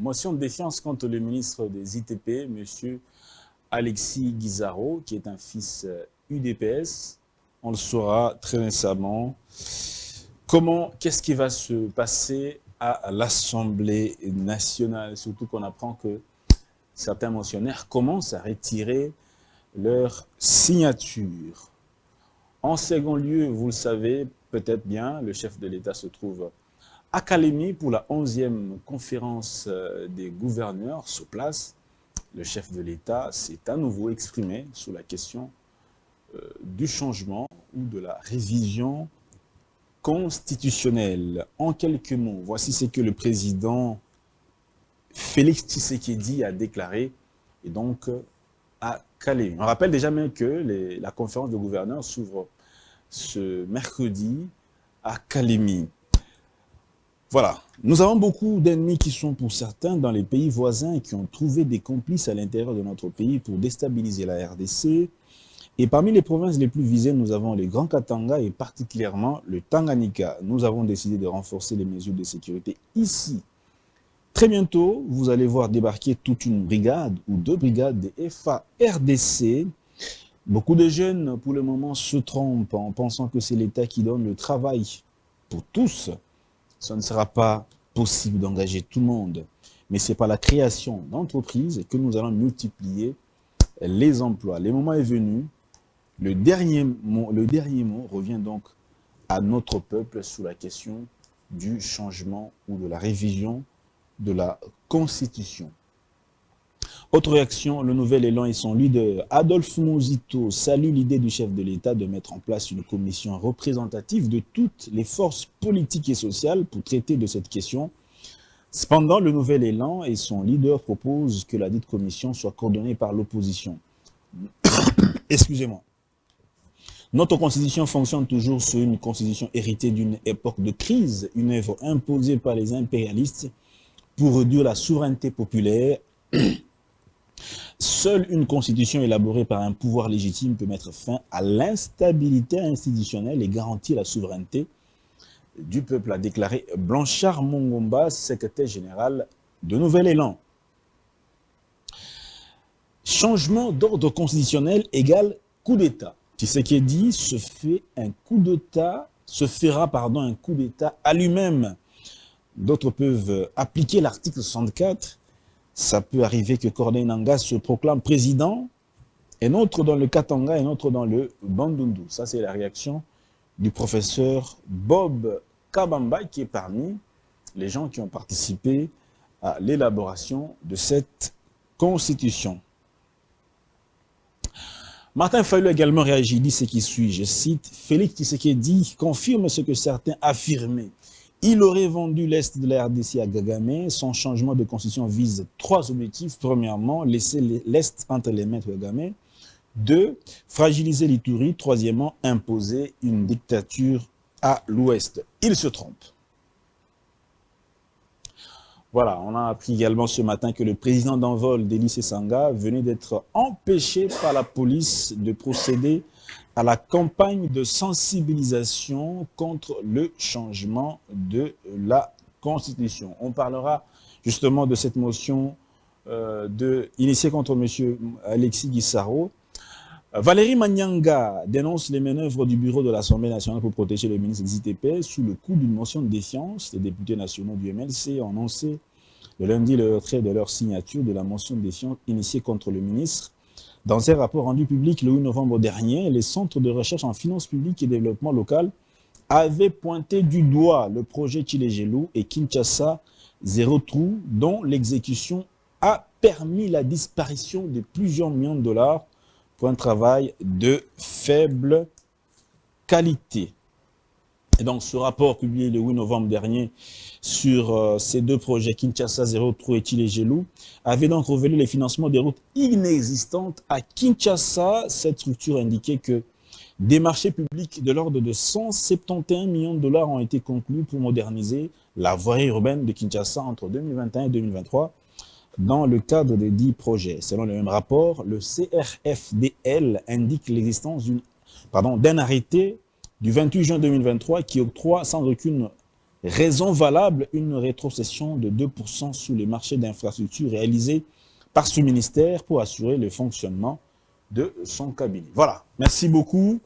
motion de défiance contre le ministre des ITP, M. Alexis Guizarro, qui est un fils UDPS. On le saura très récemment. Qu'est-ce qui va se passer à l'Assemblée nationale? Surtout qu'on apprend que certains motionnaires commencent à retirer leur signature. En second lieu, vous le savez peut-être bien, le chef de l'État se trouve à Kalemi pour la 11e conférence des gouverneurs sur place. Le chef de l'État s'est à nouveau exprimé sur la question du changement ou de la révision constitutionnelle. En quelques mots, voici ce que le président Félix Tshisekedi a déclaré, et donc à Kalemi. On rappelle déjà même que la conférence de gouverneurs s'ouvre ce mercredi à Kalemi. Voilà, nous avons beaucoup d'ennemis qui sont pour certains dans les pays voisins et qui ont trouvé des complices à l'intérieur de notre pays pour déstabiliser la RDC. Et parmi les provinces les plus visées, nous avons les Grands Katanga et particulièrement le Tanganyika. Nous avons décidé de renforcer les mesures de sécurité ici. Très bientôt, vous allez voir débarquer toute une brigade ou 2 brigades des FARDC. Beaucoup de jeunes, pour le moment, se trompent en pensant que c'est l'État qui donne le travail pour tous. Ce ne sera pas possible d'engager tout le monde. Mais c'est par la création d'entreprises que nous allons multiplier les emplois. Le moment est venu. Le dernier mot revient donc à notre peuple sous la question du changement ou de la révision de la Constitution. Autre réaction, le nouvel élan et son leader, Adolphe Muzito, salue l'idée du chef de l'État de mettre en place une commission représentative de toutes les forces politiques et sociales pour traiter de cette question. Cependant, le nouvel élan et son leader proposent que la dite commission soit coordonnée par l'opposition. Excusez-moi. Notre constitution fonctionne toujours sur une constitution héritée d'une époque de crise, une œuvre imposée par les impérialistes pour réduire la souveraineté populaire. Seule une constitution élaborée par un pouvoir légitime peut mettre fin à l'instabilité institutionnelle et garantir la souveraineté du peuple, a déclaré Blanchard Mongomba, secrétaire général de Nouvel Élan. Changement d'ordre constitutionnel égale coup d'État. Tshisekedi se fera un coup d'État à lui-même. D'autres peuvent appliquer l'article 64. Ça peut arriver que Corneille Nangaa se proclame président, un autre dans le Katanga, un autre dans le Bandundu. Ça, c'est la réaction du professeur Bob Kabamba, qui est parmi les gens qui ont participé à l'élaboration de cette constitution. Martin Fayulu a également réagi, dit ce qui suit, je cite, Félix Tshisekedi confirme ce que certains affirmaient. Il aurait vendu l'Est de la RDC à Kagame. Son changement de constitution vise 3 objectifs. Premièrement, laisser l'Est entre les mains de Kagame. 2, fragiliser l'Ituri. Troisièmement, imposer une dictature à l'Ouest. Il se trompe. Voilà, on a appris également ce matin que le président d'envol d'Élysée Sanga venait d'être empêché par la police de procéder à la campagne de sensibilisation contre le changement de la Constitution. On parlera justement de cette motion initiée contre M. Alexis Guizarro. Valérie Manyanga dénonce les manœuvres du bureau de l'Assemblée nationale pour protéger le ministre des ITP sous le coup d'une motion de défiance. Les députés nationaux du MLC ont annoncé le lundi le retrait de leur signature de la motion de défiance initiée contre le ministre. Dans un rapport rendu public le 8 novembre dernier, les centres de recherche en finances publiques et développement local avaient pointé du doigt le projet Tshilé-Gelou et Kinshasa Zéro Trou, dont l'exécution a permis la disparition de plusieurs millions de dollars pour un travail de faible qualité. Et donc, ce rapport publié le 8 novembre dernier sur ces 2 projets, Kinshasa Zéro Trou et Tshilé-Gelou, avait donc révélé les financements des routes inexistantes à Kinshasa. Cette structure indiquait que des marchés publics de l'ordre de 171 millions de dollars ont été conclus pour moderniser la voirie urbaine de Kinshasa entre 2021 et 2023 dans le cadre des 10 projets. Selon le même rapport, le CRFDL indique l'existence d'un arrêté du 28 juin 2023 qui octroie sans aucune Raison valable, une rétrocession de 2% sur les marchés d'infrastructures réalisés par ce ministère pour assurer le fonctionnement de son cabinet. Voilà, merci beaucoup.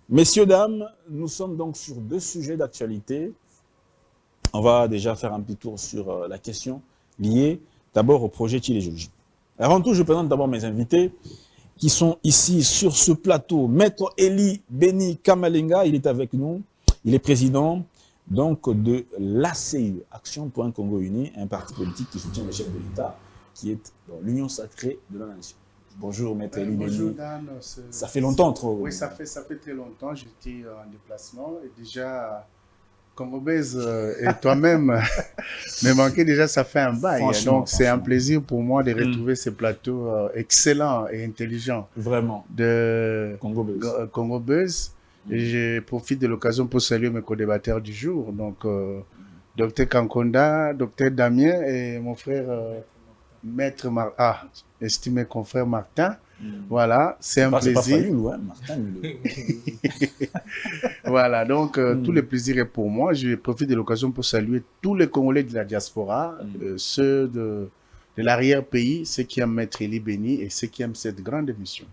Messieurs, dames, nous sommes donc sur 2 sujets d'actualité. On va déjà faire un petit tour sur la question liée d'abord au projet Tshilé-Joji. Avant tout, je présente d'abord mes invités qui sont ici sur ce plateau. Maître Eli Beni Kamalenga, il est avec nous. Il est président donc de l'ACU, Action pour un Congo uni, un parti politique qui soutient le chef de l'État, qui est dans l'Union sacrée de la nation. Bonjour, Maître Eli Beni. Bonjour, Dan. Ça fait longtemps, trop. Oui, ça fait très longtemps. J'étais en déplacement et déjà, Congobèse et toi-même me manquez déjà, ça fait un bail. Donc, c'est un plaisir pour moi de retrouver ces plateaux excellents et intelligents. Vraiment. De Congobèse. Et je profite de l'occasion pour saluer mes co-débatteurs du jour. Donc, Dr Kankonda, Dr Damien et mon frère Maître estimé confrère Martin. Voilà, c'est un plaisir. Pas Fayoulou, hein, Martin. Voilà, donc tout le plaisir est pour moi. Je profite de l'occasion pour saluer tous les Congolais de la diaspora, ceux de l'arrière-pays, ceux qui aiment Maître Eli Beni et ceux qui aiment cette grande émission.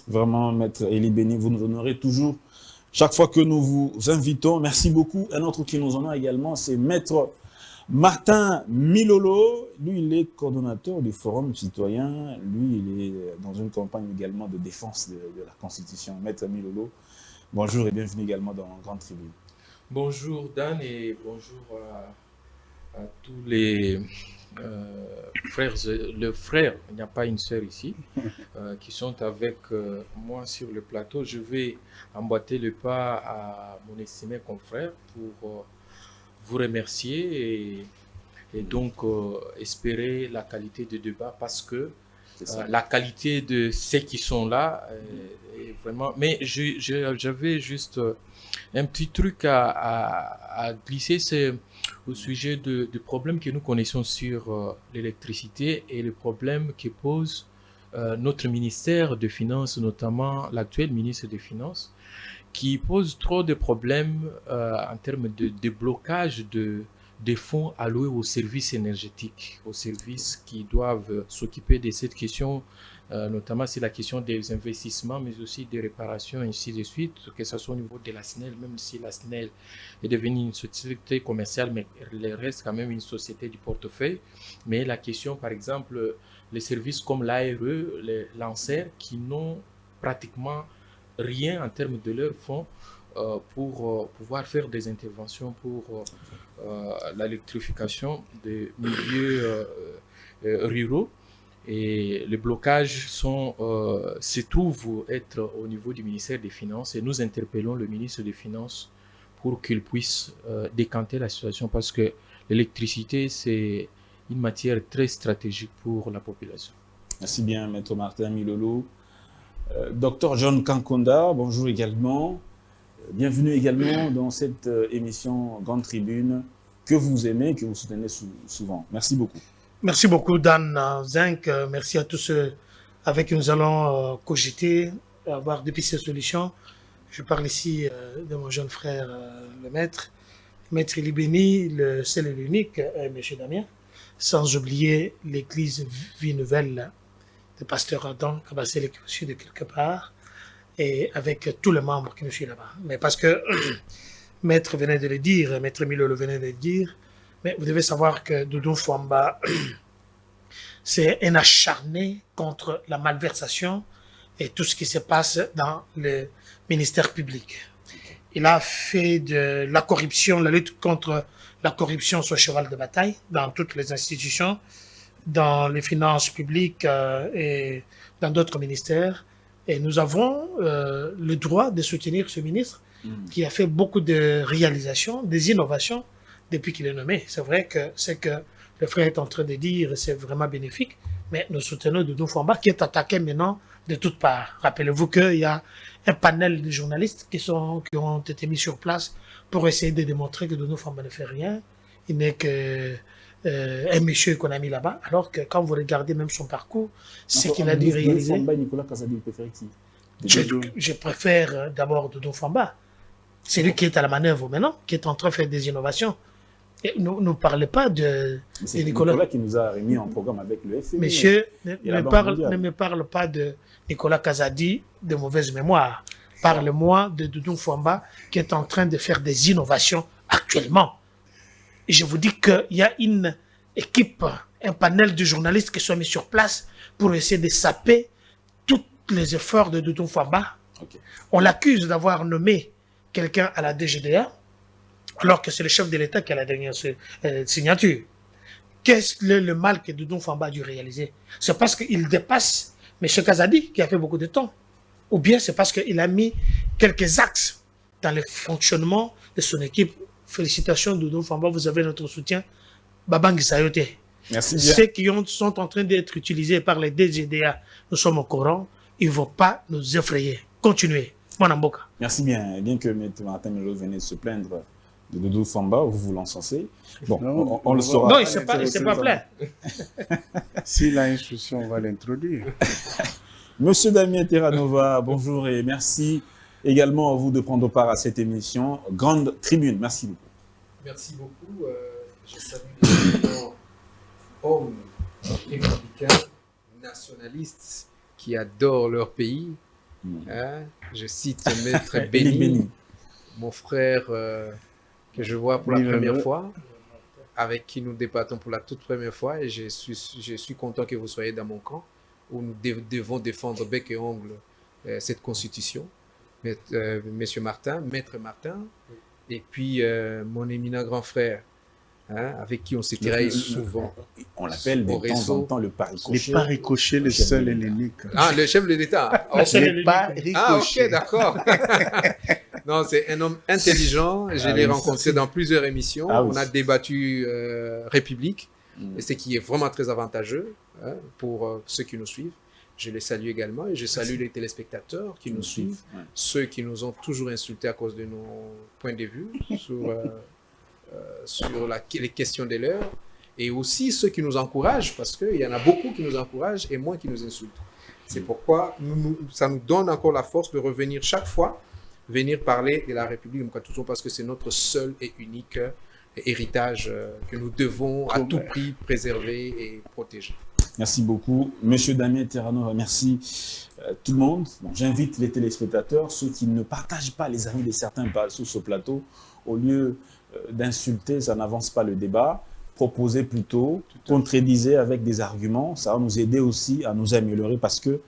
Vraiment, Maître Eli Beni, vous nous honorez toujours chaque fois que nous vous invitons. Merci beaucoup. Un autre qui nous honore également, c'est Maître Martin Milolo. Lui, il est coordonnateur du Forum citoyen. Lui, il est dans une campagne également de défense de la Constitution. Maître Milolo, bonjour et bienvenue également dans Grande Tribune. Bonjour Dan et bonjour à tous les frères, le frère, il n'y a pas une sœur ici, qui sont avec moi sur le plateau. Je vais emboîter le pas à mon estimé confrère pour vous remercier et donc espérer la qualité du débat parce que la qualité de ceux qui sont là est vraiment... Mais j'avais juste un petit truc à glisser, c'est au sujet du problème que nous connaissons sur l'électricité et le problème que pose notre ministère des Finances, notamment l'actuel ministre des Finances, qui pose trop de problèmes en termes de blocage des fonds alloués aux services énergétiques, aux services qui doivent s'occuper de cette question, notamment c'est la question des investissements, mais aussi des réparations, ainsi de suite, que ce soit au niveau de la SNEL, même si la SNEL est devenue une société commerciale, mais elle reste quand même une société du portefeuille. Mais la question, par exemple, les services comme l'ARE, les lanceurs, qui n'ont pratiquement rien en termes de leurs fonds pour pouvoir faire des interventions pour l'électrification des milieux ruraux. Et les blocages se trouvent être au niveau du ministère des Finances et nous interpellons le ministre des Finances pour qu'il puisse décanter la situation parce que l'électricité, c'est une matière très stratégique pour la population. Merci bien, Maître Martin Milolo. Dr John Kankonda, bonjour également. Bienvenue également dans cette émission Grande Tribune que vous aimez, que vous soutenez souvent. Merci beaucoup. Merci beaucoup, Dan Zinc. Merci à tous ceux avec qui nous allons cogiter, avoir des pistes de solutions. Je parle ici de mon jeune frère, le Maître Eli Beni, le seul et l'unique, M. Damien, sans oublier l'église Vie Nouvelle de Pasteur Adam Kabassele qui me suit de quelque part, et avec tous les membres qui me suivent là-bas. Mais parce que Maître venait de le dire, Maître Milolo venait de le dire, mais vous devez savoir que Doudou Fwamba, c'est un acharné contre la malversation et tout ce qui se passe dans le ministère public. Il a fait de la corruption, la lutte contre la corruption son cheval de bataille dans toutes les institutions, dans les finances publiques et dans d'autres ministères. Et nous avons le droit de soutenir ce ministre qui a fait beaucoup de réalisations, des innovations depuis qu'il est nommé. C'est vrai que ce que le frère est en train de dire, c'est vraiment bénéfique, mais nous soutenons Doudou Fwamba qui est attaqué maintenant de toutes parts. Rappelez-vous qu'il y a un panel de journalistes qui ont été mis sur place pour essayer de démontrer que Doudou Fwamba ne fait rien. Il n'est que un monsieur qu'on a mis là-bas, alors que quand vous regardez même son parcours, c'est qu'il a dû réaliser. Nicolas Kazadi, préfère qui? Je préfère d'abord Doudou Fwamba. C'est lui qui est à la manœuvre maintenant, qui est en train de faire des innovations. Ne parlez pas de C'est Nicolas. Nicolas qui nous a remis en programme avec le FMI. Monsieur, et ne la Banque mondiale. me parle pas de Nicolas Kazadi de mauvaise mémoire. Parle-moi de Doudou Fwamba qui est en train de faire des innovations actuellement. Et je vous dis qu'il y a une équipe, un panel de journalistes qui sont mis sur place pour essayer de saper tous les efforts de Doudou Fwamba. Ok. On l'accuse d'avoir nommé quelqu'un à la DGDA, alors que c'est le chef de l'État qui a la dernière signature. Qu'est-ce le mal que Doudou Fwamba a dû réaliser? C'est parce qu'il dépasse M. Kazadi, qui a fait beaucoup de temps. Ou bien c'est parce qu'il a mis quelques axes dans le fonctionnement de son équipe. Félicitations, Doudou Fwamba, vous avez notre soutien. Babang Sayote. Merci bien. Ceux qui sont en train d'être utilisés par les DGDA, nous sommes au courant, ils ne vont pas nous effrayer. Continuez. Mwanamboka. Merci bien. Bien que M. Martin Melo venait de se plaindre de Doudou Fwamba, vous l'encensez. Bon, Non, on le saura. Non, il ne s'est pas plaint. S'il a instruction, on va l'introduire. Monsieur Damien Terranova, bonjour et merci également à vous de prendre part à cette émission. Grande Tribune, merci beaucoup. Merci beaucoup. Je salue les hommes républicains, nationalistes qui adorent leur pays. Hein? Je cite Maître Béni, mon frère que je vois pour la première fois, avec qui nous débattons pour la toute première fois, et je suis content que vous soyez dans mon camp, où nous devons défendre bec et ongle cette constitution. Monsieur Martin, Maître Martin, et puis mon éminent grand frère, hein, avec qui on s'est tiré souvent. On l'appelle de temps en temps le pari-cochet. Les paris-cochés, le seul et l'unique. Ah, le chef de l'État. Les paris-cochés. Ah, ok, d'accord. Non, c'est un homme intelligent. Je l'ai rencontré dans plusieurs émissions. Ah, oui. On a débattu République, et ce qui est vraiment très avantageux hein, pour ceux qui nous suivent. Je les salue également et je salue les téléspectateurs qui nous suivent, ceux qui nous ont toujours insultés à cause de nos points de vue sur les questions de l'heure, et aussi ceux qui nous encouragent, parce qu'il y en a beaucoup qui nous encouragent et moins qui nous insultent. C'est pourquoi ça nous donne encore la force de revenir chaque fois, venir parler de la République, toujours parce que c'est notre seul et unique héritage que nous devons à tout prix préserver et protéger. Merci beaucoup. Monsieur Damien Terranova, merci tout le monde. Bon, j'invite les téléspectateurs, ceux qui ne partagent pas les avis de certains sur ce plateau, au lieu d'insulter, ça n'avance pas le débat. Proposez plutôt, contredisez avec des arguments. Ça va nous aider aussi à nous améliorer parce que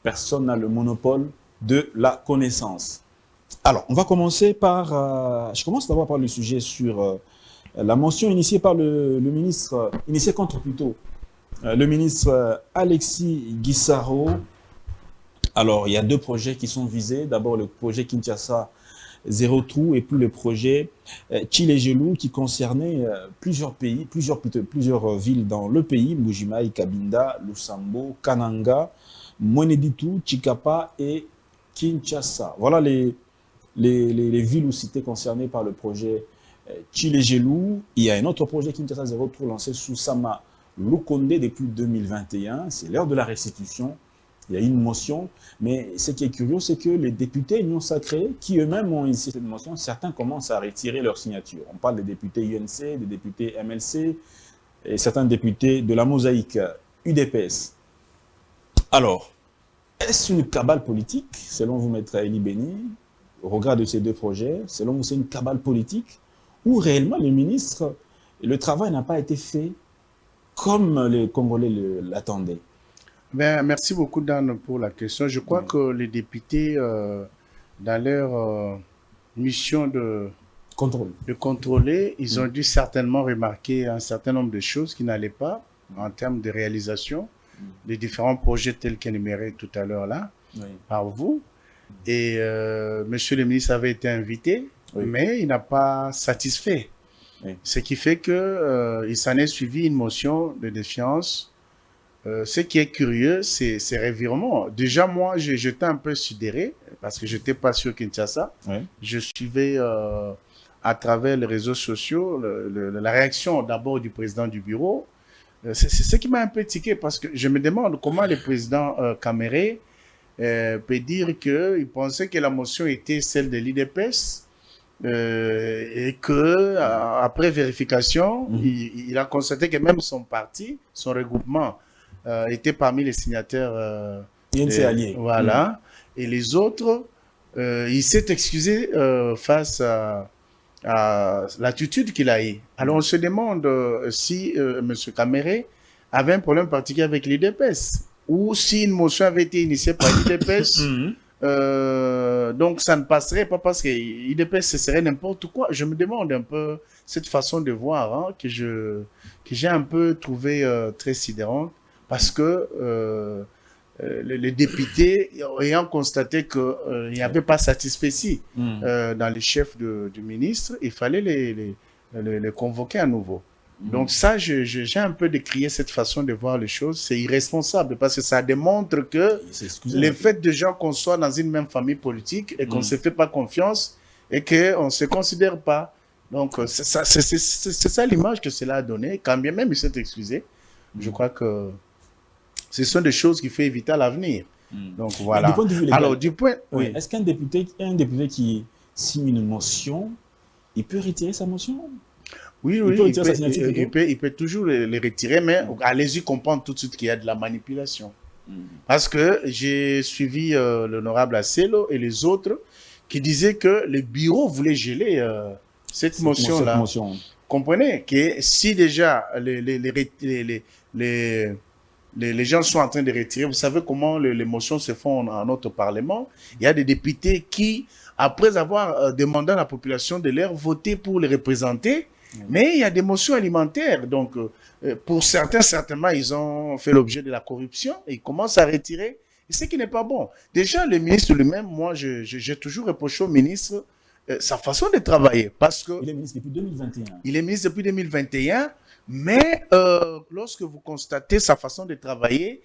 personne n'a le monopole de la connaissance. Alors, on va commencer par... je commence d'abord par le sujet sur la motion initiée par le ministre... Initiée contre plutôt le ministre Alexis Guissaro. Alors, il y a deux projets qui sont visés. D'abord, le projet Kinshasa Zéro Trou et puis le projet Tshilé-Gelou qui concernait plusieurs pays, plusieurs villes dans le pays, Mbujimaï, Kabinda, Lusambo, Kananga, Mweneditu, Chikapa et Kinshasa. Voilà les villes ou cités concernées par le projet Tshilé-Gelou. Il y a un autre projet Kinshasa Zéro Trou lancé sous Sama Lukonde depuis 2021. C'est l'heure de la restitution. Il y a une motion, mais ce qui est curieux, c'est que les députés Union Sacrée, qui eux-mêmes ont initié cette motion, certains commencent à retirer leur signature. On parle des députés UNC, des députés MLC, et certains députés de la mosaïque UDPS. Alors, est-ce une cabale politique, selon vous, Maître Eli Béni, au regard de ces deux projets? Selon vous, c'est une cabale politique, ou réellement le ministre, le travail n'a pas été fait comme les Congolais l'attendaient? Ben, merci beaucoup, Dan, pour la question. Je crois que les députés, dans leur mission de contrôler, ils ont dû certainement remarquer un certain nombre de choses qui n'allaient pas en termes de réalisation des différents projets tels qu'énumérés tout à l'heure là, par vous. Et monsieur le ministre avait été invité, mais il n'a pas satisfait. Ce qui fait qu'il s'en est suivi une motion de défiance. Ce qui est curieux, c'est ces revirements. Déjà, moi, j'étais un peu sidéré parce que je n'étais pas sur Kinshasa. Je suivais à travers les réseaux sociaux la réaction d'abord du président du bureau. C'est ce qui m'a un peu tiqué parce que je me demande comment le président Caméré peut dire qu'il pensait que la motion était celle de l'IDPS et que après vérification, il a constaté que même son parti, son regroupement, était parmi les signataires. Alliés. Voilà. Et les autres, il s'est excusé face à l'attitude qu'il a eue. Alors on se demande si M. Caméré avait un problème particulier avec l'IDPS ou si une motion avait été initiée par l'IDPS. Donc ça ne passerait pas parce que l'IDPS ce serait n'importe quoi. Je me demande un peu cette façon de voir hein, que j'ai un peu trouvé très sidérante parce que les députés ayant constaté qu'il n'y avait pas satisfait dans les chefs du ministre, il fallait les convoquer à nouveau. Donc ça, j'ai un peu décrié cette façon de voir les choses. C'est irresponsable parce que ça démontre que le fait de gens qu'on soit dans une même famille politique et qu'on ne se fait pas confiance et qu'on ne se considère pas. Donc c'est ça l'image que cela a donné. Quand bien même il s'est excusé, je crois que ce sont des choses qu'il faut éviter à l'avenir. Donc voilà. Du point de vue légal, alors du point... Oui. Est-ce qu'un député qui signe une motion, il peut retirer sa motion? Oui, il peut toujours les retirer, mais allez-y comprendre tout de suite qu'il y a de la manipulation. Parce que j'ai suivi l'honorable Asselo et les autres qui disaient que le bureau voulait geler cette motion-là. Comprenez que si déjà les gens sont en train de retirer, vous savez comment les motions se font dans notre Parlement. Il y a des députés qui, après avoir demandé à la population de leur voter pour les représenter, mais il y a des motions alimentaires. Donc, pour certains, certainement, ils ont fait l'objet de la corruption et ils commencent à retirer. Et ce qui n'est pas bon. Déjà, le ministre lui-même, moi, j'ai toujours reproché au ministre sa façon de travailler. Parce que il est ministre depuis 2021. Il est ministre depuis 2021, mais lorsque vous constatez sa façon de travailler,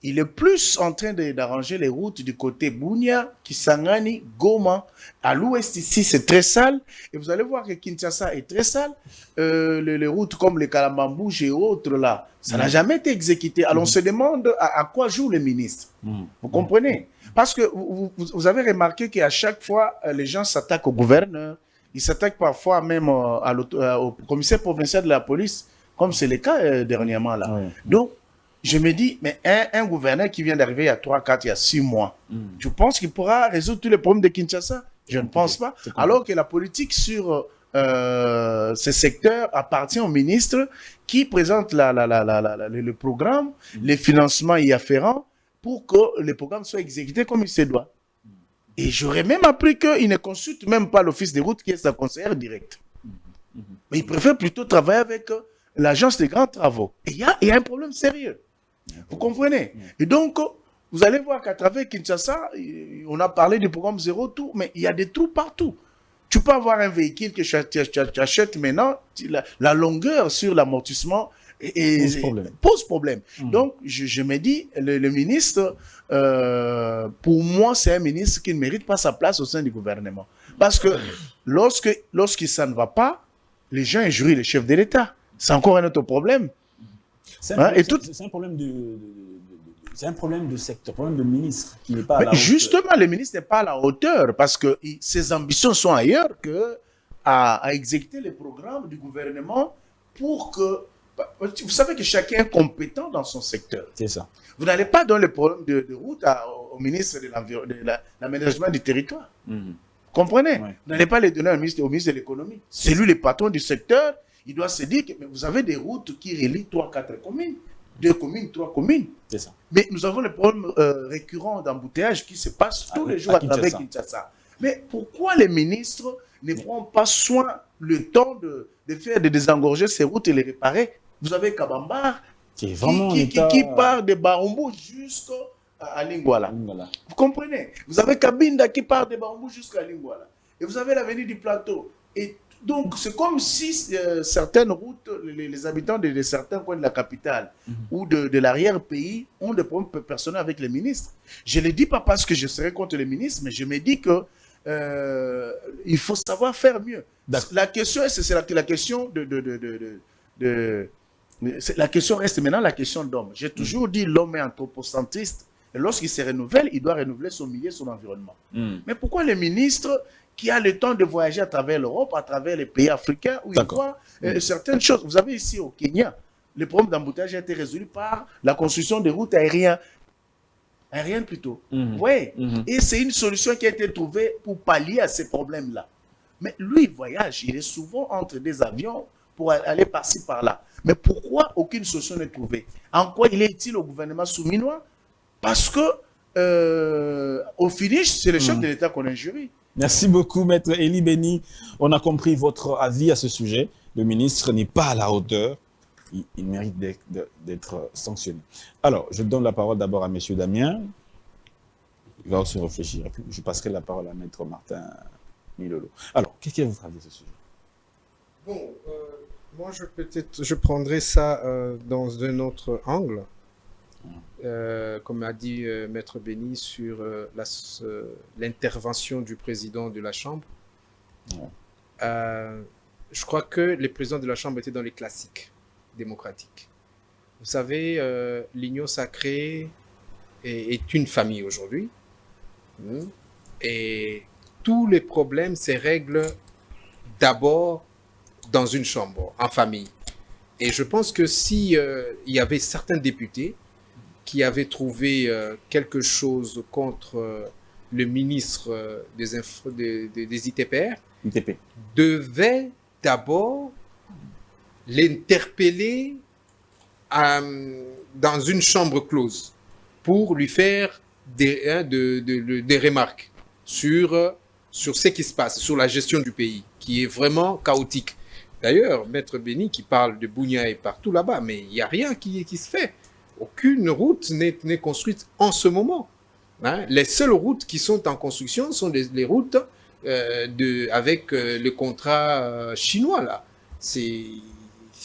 il est plus en train d'arranger les routes du côté Bunia, Kisangani, Goma. À l'ouest ici, c'est très sale. Et vous allez voir que Kinshasa est très sale. Les routes comme les Kalambambouj et autres là, ça n'a jamais été exécuté. Alors on se demande à quoi joue le ministre. Vous comprenez? Parce que vous avez remarqué qu'à chaque fois, les gens s'attaquent au gouverneur. Ils s'attaquent parfois même au commissaire provincial de la police, comme c'est le cas dernièrement là. Donc, je me dis, mais un gouverneur qui vient d'arriver il y a 3, 4, il y a 6 mois, tu penses qu'il pourra résoudre tous les problèmes de Kinshasa? Je ne pense pas. Alors que la politique sur ce secteur appartient au ministre qui présente le programme, les financements y afférents pour que le programme soit exécuté comme il se doit. Et j'aurais même appris qu'il ne consulte même pas l'office des routes qui est sa conseillère directe. Mais il préfère plutôt travailler avec l'agence des grands travaux. Et il y a un problème sérieux. Vous comprenez? Et donc, vous allez voir qu'à travers Kinshasa, on a parlé du programme Zéro Tout, mais il y a des trous partout. Tu peux avoir un véhicule que tu achètes maintenant, la longueur sur l'amortissement pose problème. Donc, je me dis, le ministre, pour moi, c'est un ministre qui ne mérite pas sa place au sein du gouvernement. Parce que lorsque ça ne va pas, les gens injurient le chef de l'État. C'est encore un autre problème. C'est un problème de secteur, un problème de ministre qui n'est pas à la hauteur. Justement, le ministre n'est pas à la hauteur parce que ses ambitions sont ailleurs qu'à exécuter les programmes du gouvernement pour que... Vous savez que chacun est compétent dans son secteur. C'est ça. Vous n'allez pas donner le problème de route au ministre de l'aménagement du territoire. Comprenez? Vous n'allez pas les donner au ministre de l'économie. C'est lui le patron du secteur. Il doit se dire que mais vous avez des routes qui relient 3, 4 communes, 2 communes, 3 communes. C'est ça. Mais nous avons le problème récurrent d'embouteillage qui se passe tous les jours à travers Kinshasa. Mais pourquoi les ministres ne prennent pas soin, le temps de faire de désengorger ces routes et les réparer? Vous avez Kabambar qui part de Barumbu jusqu'à Lingwala. Vous comprenez? Vous avez Kabinda qui part de Barumbu jusqu'à Lingwala. Et vous avez l'avenue du Plateau. Et donc, c'est comme si certaines routes, les habitants de certains coins de la capitale ou de l'arrière-pays ont des problèmes personnels avec les ministres. Je ne le dis pas parce que je serais contre les ministres, mais je me dis que il faut savoir faire mieux. La question, c'est la question la question reste maintenant la question d'homme. J'ai toujours dit l'homme est anthropocentriste. Et lorsqu'il se renouvelle, il doit renouveler son milieu, son environnement. Mais pourquoi les ministres qui a le temps de voyager à travers l'Europe, à travers les pays africains, où il voit certaines choses. Vous avez ici au Kenya, le problème d'embouteillage a été résolu par la construction des routes aériennes plutôt. Oui. Et c'est une solution qui a été trouvée pour pallier à ces problèmes-là. Mais lui, il voyage, il est souvent entre des avions pour aller par-ci, par-là. Mais pourquoi aucune solution n'est trouvée? En quoi il est utile au gouvernement souminois? Parce que, au finish, c'est le chef de l'État qu'on injurie. Merci beaucoup, Maître Eli Beni. On a compris votre avis à ce sujet. Le ministre n'est pas à la hauteur. Il mérite d'être sanctionné. Alors, je donne la parole d'abord à M. Damien. Il va aussi réfléchir. Je passerai la parole à Maître Martin Milolo. Alors, qu'est-ce que vous avez à ce sujet? Bon, moi, je prendrai ça dans un autre angle. Comme a dit Maître Beni sur l'intervention du président de la Chambre. Je crois que les présidents de la Chambre étaient dans les classiques démocratiques. Vous savez, l'Union sacrée est une famille aujourd'hui. Et tous les problèmes se règlent d'abord dans une chambre, en famille. Et je pense que si il y avait certains députés qui avaient trouvé quelque chose contre le ministre des ITPR, devaient d'abord l'interpeller dans une chambre close pour lui faire des remarques sur ce qui se passe, sur la gestion du pays, qui est vraiment chaotique. D'ailleurs, Maître Beni qui parle de Bunia et partout là-bas, mais il n'y a rien qui se fait. Aucune route n'est construite en ce moment. Les seules routes qui sont en construction sont les routes avec le contrat chinois, là. Ce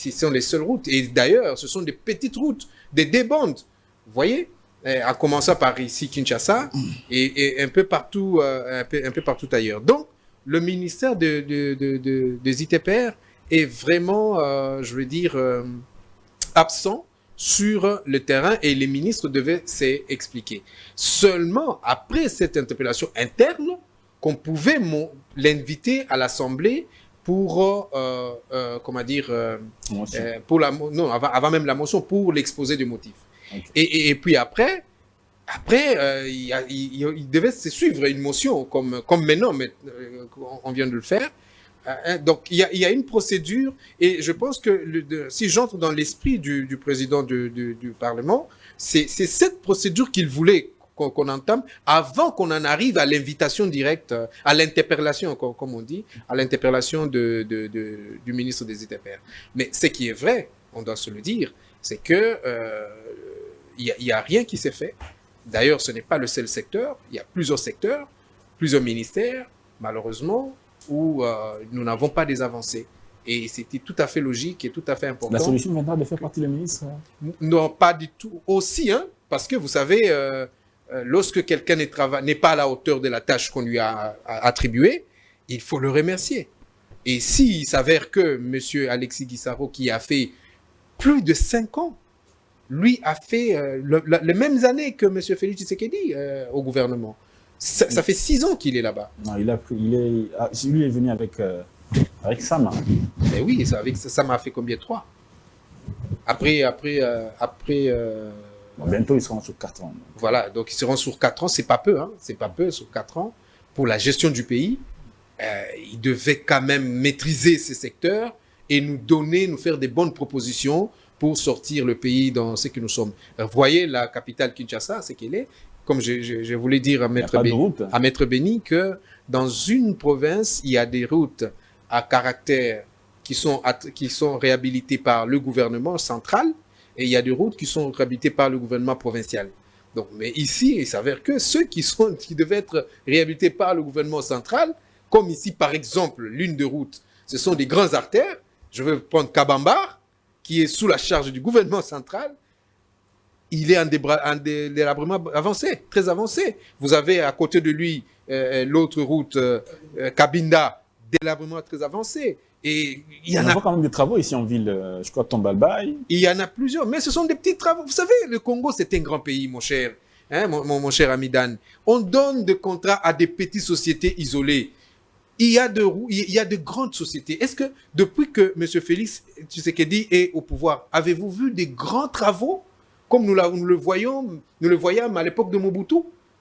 sont les seules routes. Et d'ailleurs, ce sont des petites routes, des débandes. Vous voyez, en commençant par ici, Kinshasa, et un peu partout ailleurs. Donc, le ministère des ITPR est vraiment, je veux dire, absent sur le terrain et les ministres devaient s'expliquer. Seulement, après cette interpellation interne, qu'on pouvait l'inviter à l'Assemblée pour, comment dire, avant même la motion, pour l'exposé des motifs. Okay. Et puis après, il devait se suivre une motion, comme maintenant, on vient de le faire. Donc, il y a une procédure, et je pense que si j'entre dans l'esprit du président du Parlement, c'est cette procédure qu'il voulait qu'on entame avant qu'on en arrive à l'invitation directe, à l'interpellation, comme on dit, à l'interpellation du ministre des ITPR. Mais ce qui est vrai, on doit se le dire, c'est que il y a rien qui s'est fait. D'ailleurs, ce n'est pas le seul secteur. Il y a plusieurs secteurs, plusieurs ministères, malheureusement, où nous n'avons pas des avancées. Et c'était tout à fait logique et tout à fait important. La solution viendra de faire partie le ministre? Non, pas du tout. Aussi, parce que vous savez, lorsque quelqu'un n'est pas à la hauteur de la tâche qu'on lui a attribuée, il faut le remercier. Et s'il s'avère que M. Alexis Guissaro, qui a fait plus de 5 ans, lui a fait les mêmes années que M. Félix Tshisekedi au gouvernement. Ça fait 6 ans qu'il est là-bas. Non, lui est venu avec Sama. Mais oui, avec Sama a fait combien? 3. Après. Bon, bientôt, ils seront sur 4 ans. Voilà, donc ils seront sur 4 ans. C'est pas peu, c'est pas peu sur 4 ans. Pour la gestion du pays, ils devaient quand même maîtriser ces secteurs et nous faire des bonnes propositions pour sortir le pays dans ce que nous sommes. Vous voyez, la capitale Kinshasa, c'est qu'elle est. Comme je voulais dire à Maître Beni, que dans une province, il y a des routes à caractère qui sont réhabilitées par le gouvernement central et il y a des routes qui sont réhabilitées par le gouvernement provincial. Donc, mais ici, il s'avère que ceux qui devaient être réhabilités par le gouvernement central, comme ici, par exemple, l'une des routes, ce sont des grandes artères. Je vais prendre Kabamba, qui est sous la charge du gouvernement central. Il est en délabrement avancé, très avancé. Vous avez à côté de lui l'autre route, Kabinda, délabrement très avancé. Et il y en a quand même des travaux ici en ville, je crois, Tombalbaye. Il y en a plusieurs, mais ce sont des petits travaux. Vous savez, le Congo, c'est un grand pays, mon cher, mon cher ami Dan. On donne des contrats à des petites sociétés isolées. il y a de grandes sociétés. Est-ce que depuis que M. Félix Tshisekedi est au pouvoir, avez-vous vu des grands travaux comme nous le voyons à l'époque de Mobutu,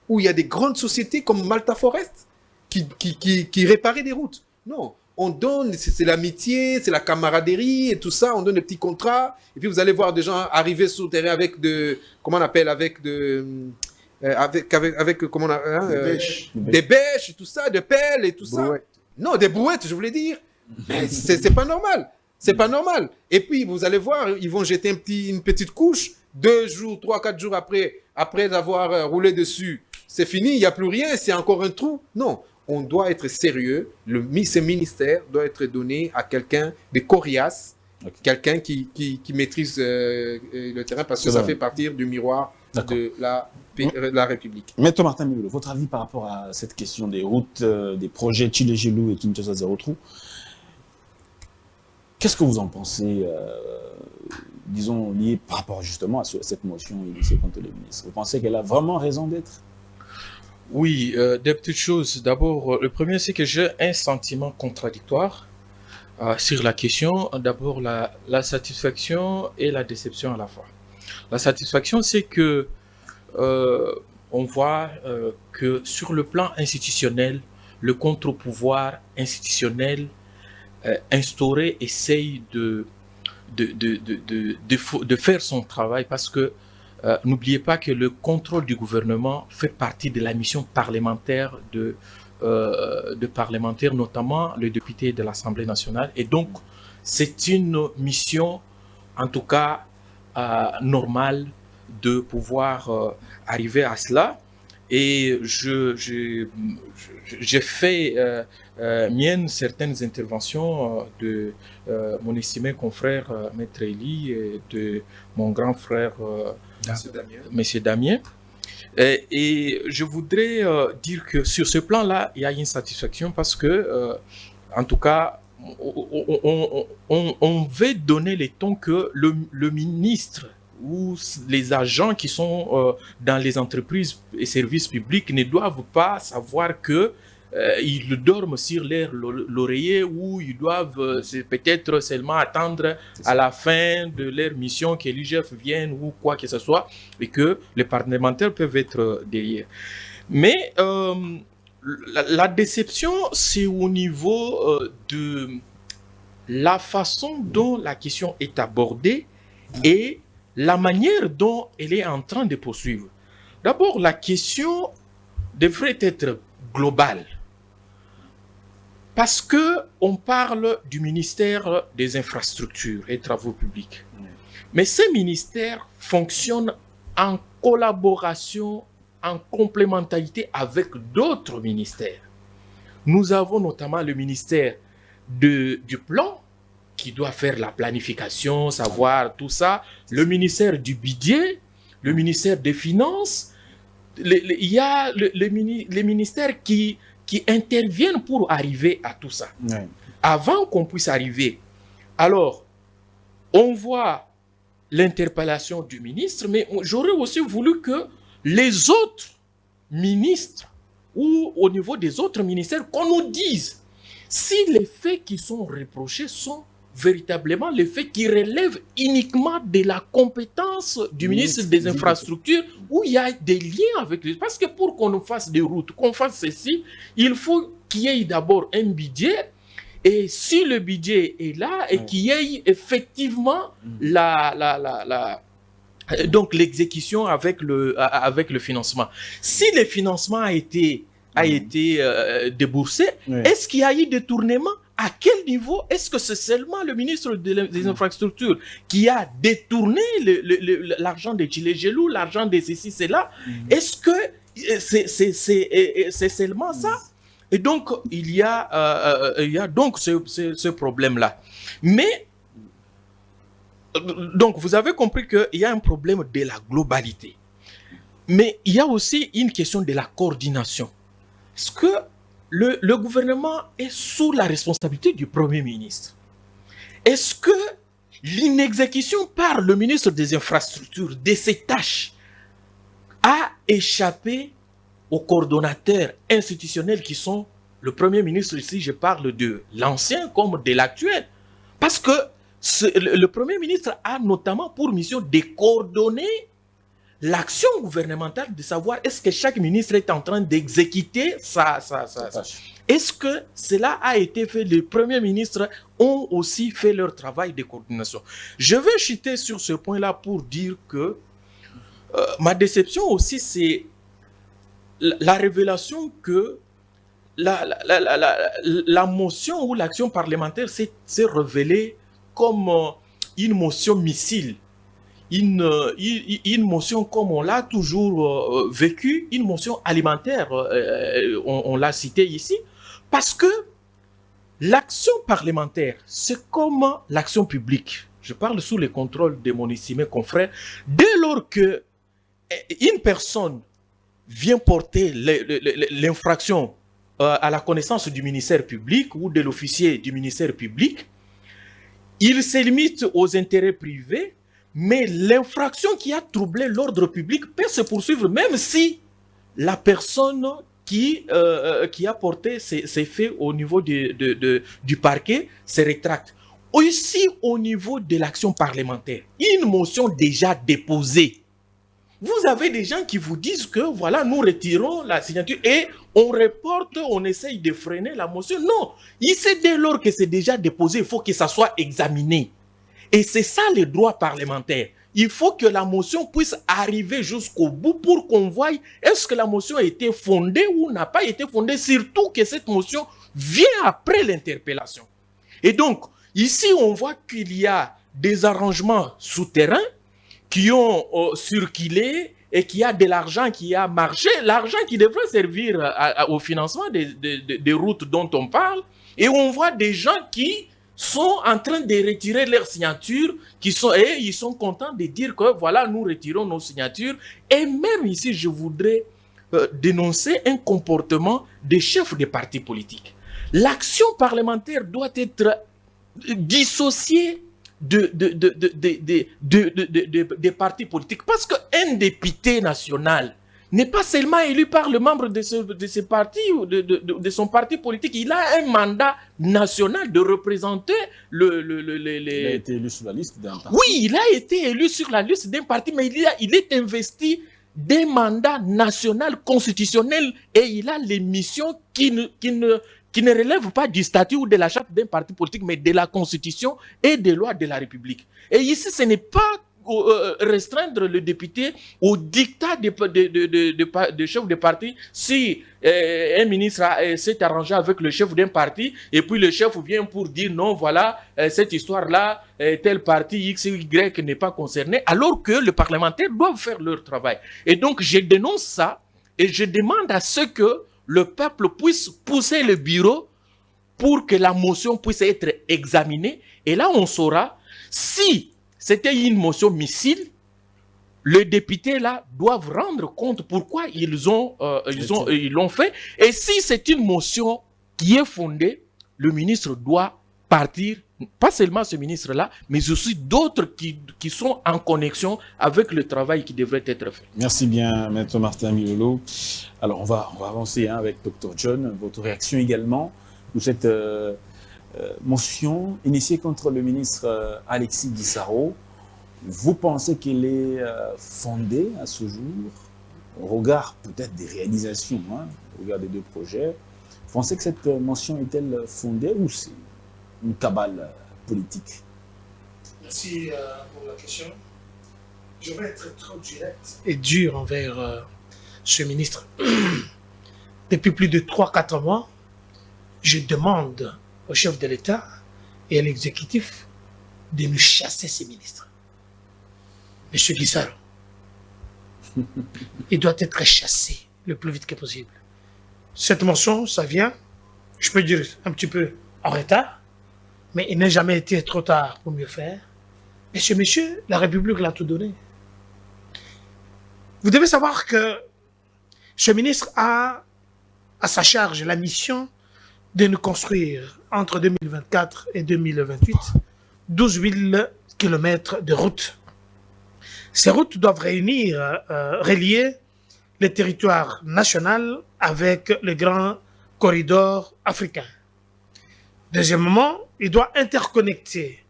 où il y a des grandes sociétés comme Malta Forest qui réparaient des routes? Non. On donne, c'est l'amitié, c'est la camaraderie et tout ça, on donne des petits contrats, et puis vous allez voir des gens arriver sur le terrain avec comment on appelle, comment on appelle, des bêches et tout ça, des pelles et tout ça. Non, des brouettes, je voulais dire. Mais c'est pas normal. C'est pas normal. Et puis, vous allez voir, ils vont jeter une petite couche, 2 jours, 3, 4 jours après avoir roulé dessus. C'est fini, il n'y a plus rien, c'est encore un trou. Non. On doit être sérieux. Ce ministère doit être donné à quelqu'un de coriace, quelqu'un qui maîtrise le terrain, parce que ça fait partie du miroir de la République. Maître Martin Mibolo, votre avis par rapport à cette question des routes, des projets Tshilé-Gelou et Kinshasa Zéro Trou, qu'est-ce que vous en pensez, disons, lié par rapport justement à cette motion initiée contre le ministre? Vous pensez qu'elle a vraiment raison d'être? Oui, des petites choses. D'abord, le premier, c'est que j'ai un sentiment contradictoire sur la question. D'abord, la satisfaction et la déception à la fois. La satisfaction, c'est que on voit que sur le plan institutionnel, le contre-pouvoir institutionnel instauré essaye de faire son travail, parce que n'oubliez pas que le contrôle du gouvernement fait partie de la mission parlementaire de parlementaires, notamment les députés de l'Assemblée nationale. Et donc, c'est une mission, en tout cas, normale de pouvoir arriver à cela. Et j'ai fait mienne certaines interventions de mon estimé confrère Maître Eli et de mon grand frère Monsieur Damien. Et je voudrais dire que sur ce plan-là, il y a une satisfaction, parce que, en tout cas, on veut donner les tons que le ministre ou les agents qui sont dans les entreprises et services publics ne doivent pas savoir que ils dorment sur l'oreiller, ou ils doivent peut-être seulement attendre à la fin de leur mission que l'IGF vienne ou quoi que ce soit, et que les parlementaires peuvent être derrière. Mais la déception, c'est au niveau de la façon dont la question est abordée et la manière dont elle est en train de poursuivre. D'abord, la question devrait être globale, parce qu'on parle du ministère des Infrastructures et Travaux Publics. Mais ce ministère fonctionne en collaboration, en complémentarité avec d'autres ministères. Nous avons notamment le ministère du Plan, qui doit faire la planification, savoir tout ça, le ministère du Budget, le ministère des Finances. Il y a les ministères qui interviennent pour arriver à tout ça. Oui. Avant qu'on puisse arriver, alors, on voit l'interpellation du ministre, mais j'aurais aussi voulu que les autres ministres, ou au niveau des autres ministères, qu'on nous dise si les faits qui sont reprochés sont véritablement les faits qui relèvent uniquement de la compétence du ministre des Infrastructures, où il y a des liens avec lui. Parce que pour qu'on nous fasse des routes, qu'on fasse ceci, il faut qu'il y ait d'abord un budget. Et si le budget est là, et qu'il y ait effectivement donc l'exécution avec le financement. Si le financement a été déboursé, est-ce qu'il y a eu détournement? À quel niveau? Est-ce que c'est seulement le ministre des Infrastructures qui a détourné l'argent de Tshilé-Gelou, l'argent de ceci, cela? Est-ce que c'est seulement ça? Et donc, il y a donc ce problème-là. Mais, donc, vous avez compris qu'il y a un problème de la globalité. Mais il y a aussi une question de la coordination. Est-ce que le gouvernement est sous la responsabilité du Premier ministre? Est-ce que l'inexécution par le ministre des Infrastructures de ses tâches a échappé aux coordonnateurs institutionnels qui sont le Premier ministre, ici je parle de l'ancien comme de l'actuel, parce que le Premier ministre a notamment pour mission de coordonner l'action gouvernementale, de savoir est-ce que chaque ministre est en train d'exécuter sa Est-ce que cela a été fait? Les premiers ministres ont aussi fait leur travail de coordination. Je vais chuter sur ce point-là pour dire que ma déception aussi, c'est la révélation que la motion ou l'action parlementaire s'est révélée comme une motion missile. Une motion comme on l'a toujours vécu, une motion alimentaire, on l'a cité ici, parce que l'action parlementaire, c'est comme l'action publique. Je parle sous le contrôle de mon estimé confrère. Dès lors que une personne vient porter l'infraction à la connaissance du ministère public ou de l'officier du ministère public, il se limite aux intérêts privés. Mais l'infraction qui a troublé l'ordre public peut se poursuivre même si la personne qui a porté ces faits au niveau du parquet se rétracte. Aussi au niveau de l'action parlementaire, une motion déjà déposée. Vous avez des gens qui vous disent que voilà, nous retirons la signature et on reporte, on essaye de freiner la motion. Non, ici dès lors que c'est déjà déposé, il faut que ça soit examiné. Et c'est ça le droit parlementaire. Il faut que la motion puisse arriver jusqu'au bout pour qu'on voie est-ce que la motion a été fondée ou n'a pas été fondée, surtout que cette motion vient après l'interpellation. Et donc, ici, on voit qu'il y a des arrangements souterrains qui ont circulé et qu'il y a de l'argent qui a marché, l'argent qui devrait servir au financement des routes dont on parle. Et on voit des gens qui sont en train de retirer leurs signatures, et ils sont contents de dire que voilà, nous retirons nos signatures. Et même ici, je voudrais dénoncer un comportement des chefs des partis politiques. L'action parlementaire doit être dissociée des partis politiques. Parce qu'un député national n'est pas seulement élu par le membre de ce parti ou de son parti politique. Il a un mandat national de représenter Il a été élu sur la liste d'un parti. Oui, il a été élu sur la liste d'un parti, mais il est investi d'un mandat national constitutionnel et il a les missions qui ne relèvent pas du statut ou de la charte d'un parti politique, mais de la Constitution et des lois de la République. Et ici, ce n'est pas restreindre le député au dictat de chef de parti. Si un ministre s'est arrangé avec le chef d'un parti et puis le chef vient pour dire non, voilà, cette histoire-là, tel parti X ou Y n'est pas concerné, alors que les parlementaires doivent faire leur travail. Et donc, je dénonce ça et je demande à ce que le peuple puisse pousser le bureau pour que la motion puisse être examinée. Et là, on saura si c'était une motion missile, les députés là doivent rendre compte pourquoi ils l'ont fait. Et si c'est une motion qui est fondée, le ministre doit partir, pas seulement ce ministre-là, mais aussi d'autres qui sont en connexion avec le travail qui devrait être fait. Merci bien, Maître Martin Milolo. Alors, on va avancer avec Dr John. Votre réaction également sur cette motion initiée contre le ministre Alexis Guissaro. Vous pensez qu'elle est fondée à ce jour, au regard peut-être des réalisations, au regard des deux projets? Vous pensez que cette motion est-elle fondée ou c'est une cabale politique? Merci pour la question. Je vais être trop direct et dur envers ce ministre. Depuis plus de 3-4 mois, je demande au chef de l'État et à l'exécutif de nous chasser ces ministres. Monsieur Guissaro, il doit être chassé le plus vite que possible. Cette motion, ça vient, je peux dire un petit peu en retard, mais il n'a jamais été trop tard pour mieux faire. Mais ce monsieur, la République l'a tout donné. Vous devez savoir que ce ministre a à sa charge la mission de nous construire entre 2024 et 2028 12 000 km de routes. Ces routes doivent relier le territoire national avec les grands corridor africain. Deuxièmement, il doit interconnecter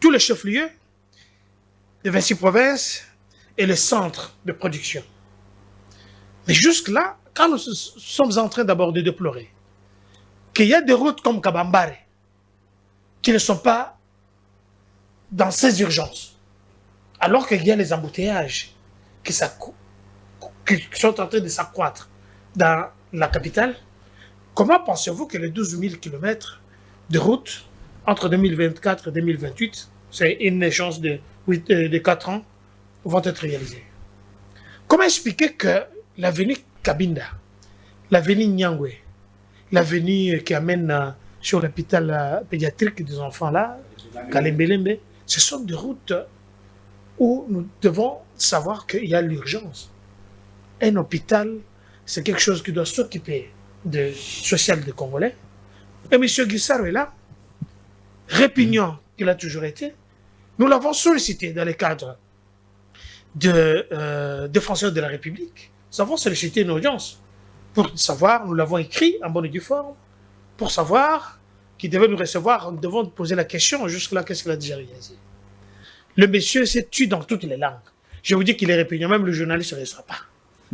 tous les chefs-lieux de 26 provinces et les centres de production. Mais jusque-là, quand nous sommes en train d'abord de déplorer qu'il y a des routes comme Kabambare qui ne sont pas dans ces urgences, alors qu'il y a les embouteillages qui sont en train de s'accroître dans la capitale, comment pensez-vous que les 12 000 km de route entre 2024 et 2028, c'est une échéance de 4 ans, vont être réalisés? Comment expliquer que l'avenue Kabinda, l'avenue Nyangwe, l'avenue qui amène sur l'hôpital pédiatrique des enfants là, Kalembelembe, ce sont des routes où nous devons savoir qu'il y a l'urgence. Un hôpital, c'est quelque chose qui doit s'occuper de social des Congolais. Et M. Guissaro est là, répugnant qu'il a toujours été. Nous l'avons sollicité dans le cadre de défenseurs de la République. Nous avons sollicité une audience pour savoir, nous l'avons écrit en bonne et due forme, pour savoir qu'il devait nous recevoir. Nous devons poser la question, jusque-là, qu'est-ce qu'il a déjà réalisé? Le monsieur s'est tué dans toutes les langues. Je vous dis qu'il est répugnant, même le journaliste ne reçoit pas.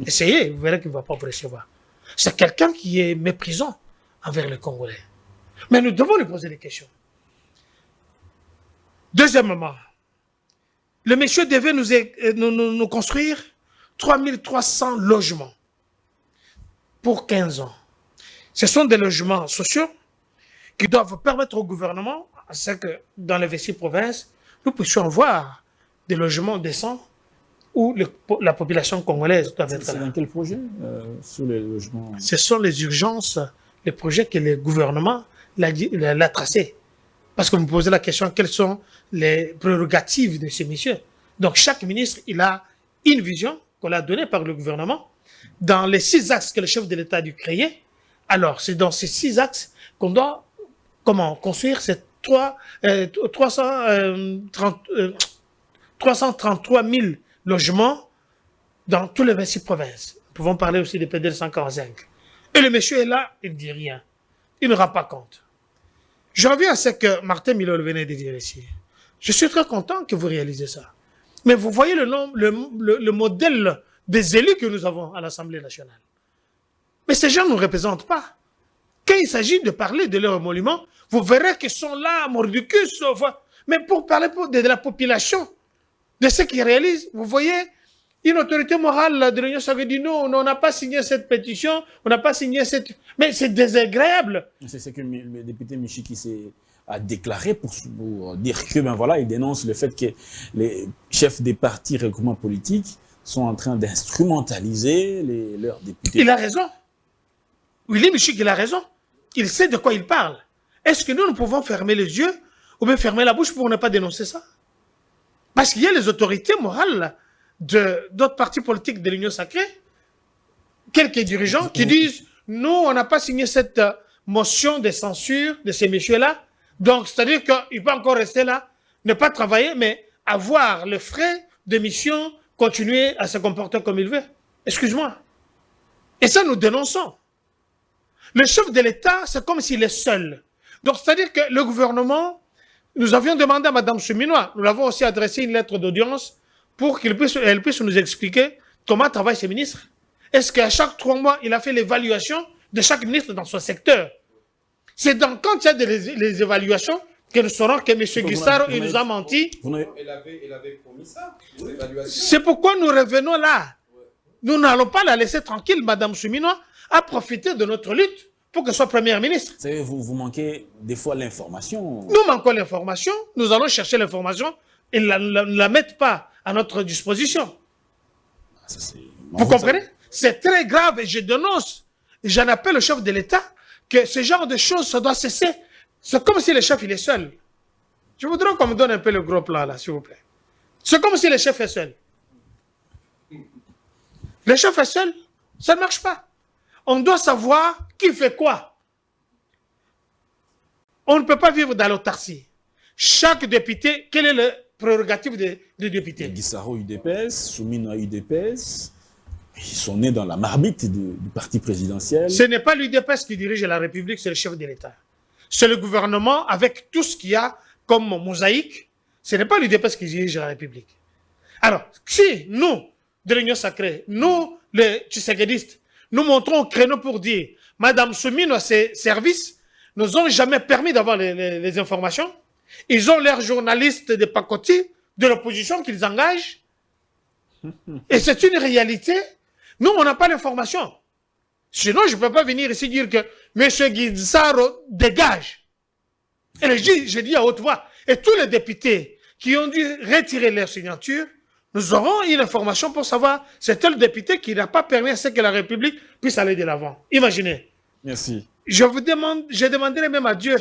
Essayez, vous verrez qu'il ne va pas vous recevoir. C'est quelqu'un qui est méprisant envers les Congolais. Mais nous devons lui poser des questions. Deuxièmement, le monsieur devait nous construire 3300 logements pour 15 ans. Ce sont des logements sociaux qui doivent permettre au gouvernement, à ce que dans les 26 provinces, nous puissions voir des logements décents où la population congolaise doit être là. C'est dans quel projet sur les logements? Ce sont les urgences, les projets que le gouvernement l'a tracés. Parce que vous me posez la question, quelles sont les prérogatives de ces messieurs? Donc chaque ministre, il a une vision qu'on a donnée par le gouvernement dans les 6 axes que le chef de l'État a dû créer. Alors, c'est dans ces 6 axes qu'on doit construire ces 333 000 logements dans tous les 26 provinces. Nous pouvons parler aussi des PDL 145. Et le monsieur est là, il ne dit rien. Il ne rend pas compte. Je reviens à ce que Martin Milol venait de dire ici. Je suis très content que vous réalisez ça. Mais vous voyez le modèle des élus que nous avons à l'Assemblée nationale. Mais ces gens ne nous représentent pas. Quand il s'agit de parler de leur émolument, vous verrez qu'ils sont là, mordicus. Mais pour parler de la population, de ce qu'ils réalisent, vous voyez, une autorité morale de l'Union soviétique dit non, on n'a pas signé cette pétition, on n'a pas signé cette... Mais c'est désagréable. C'est ce que le député Michiki a déclaré pour dire que, ben voilà, il dénonce le fait que les chefs des partis regroupements politiques sont en train d'instrumentaliser leurs députés. Il a raison. Willy Michiki, il a raison. Il sait de quoi il parle. Est-ce que nous pouvons fermer les yeux ou bien fermer la bouche pour ne pas dénoncer ça? Parce qu'il y a les autorités morales d'autres partis politiques de l'Union sacrée, quelques dirigeants qui disent « Nous, on n'a pas signé cette motion de censure de ces messieurs-là. » Donc, c'est-à-dire qu'il peut encore rester là, ne pas travailler, mais avoir les frais de mission, continuer à se comporter comme il veut. Excuse-moi. Et ça, nous dénonçons. Le chef de l'État, c'est comme s'il est seul. Donc, c'est-à-dire que le gouvernement, nous avions demandé à Mme Cheminois, nous l'avons aussi adressé une lettre d'audience pour qu'elle puisse nous expliquer comment travaillent ces ministres. Est-ce qu'à chaque 3 mois, il a fait l'évaluation de chaque ministre dans son secteur? C'est quand il y a les évaluations que nous saurons que M. Guissaro, il nous a menti. Elle avait promis ça, l'évaluation. C'est pourquoi nous revenons là. Nous n'allons pas la laisser tranquille, Mme Cheminois a profité de notre lutte pour qu'elle soit première ministre. Vous savez, vous manquez des fois l'information. Nous manquons l'information, nous allons chercher l'information et ne la mettre pas à notre disposition. Vous comprenez? C'est très grave et je dénonce, j'en appelle au chef de l'État que ce genre de choses, ça doit cesser. C'est comme si le chef, il est seul. Je voudrais qu'on me donne un peu le gros plan là, s'il vous plaît. C'est comme si le chef est seul. Le chef est seul, ça ne marche pas. On doit savoir qui fait quoi. On ne peut pas vivre dans l'autarcie. Chaque député, quelle est la prérogative des députés? Guissaro UDPS, Soumino UDPS, Ils sont nés dans la marmite du parti présidentiel. Ce n'est pas l'UDPS qui dirige la République, c'est le chef de l'État. C'est le gouvernement avec tout ce qu'il y a comme mosaïque. Ce n'est pas l'UDPS qui dirige la République. Alors, si nous, de l'Union sacrée, nous, les Tshisekedi, nous montrons au créneau pour dire Madame Soumine, ses services nous ont jamais permis d'avoir les informations. Ils ont leurs journalistes de pacotille, de l'opposition qu'ils engagent. Et c'est une réalité. Nous, on n'a pas l'information. Sinon, je ne peux pas venir ici dire que M. Guizaro dégage. Et je dis à haute voix, et tous les députés qui ont dû retirer leur signature, nous aurons une information pour savoir c'est tel député qui n'a pas permis à ce que la République puisse aller de l'avant. Imaginez. Merci. Je demanderai même à Dieu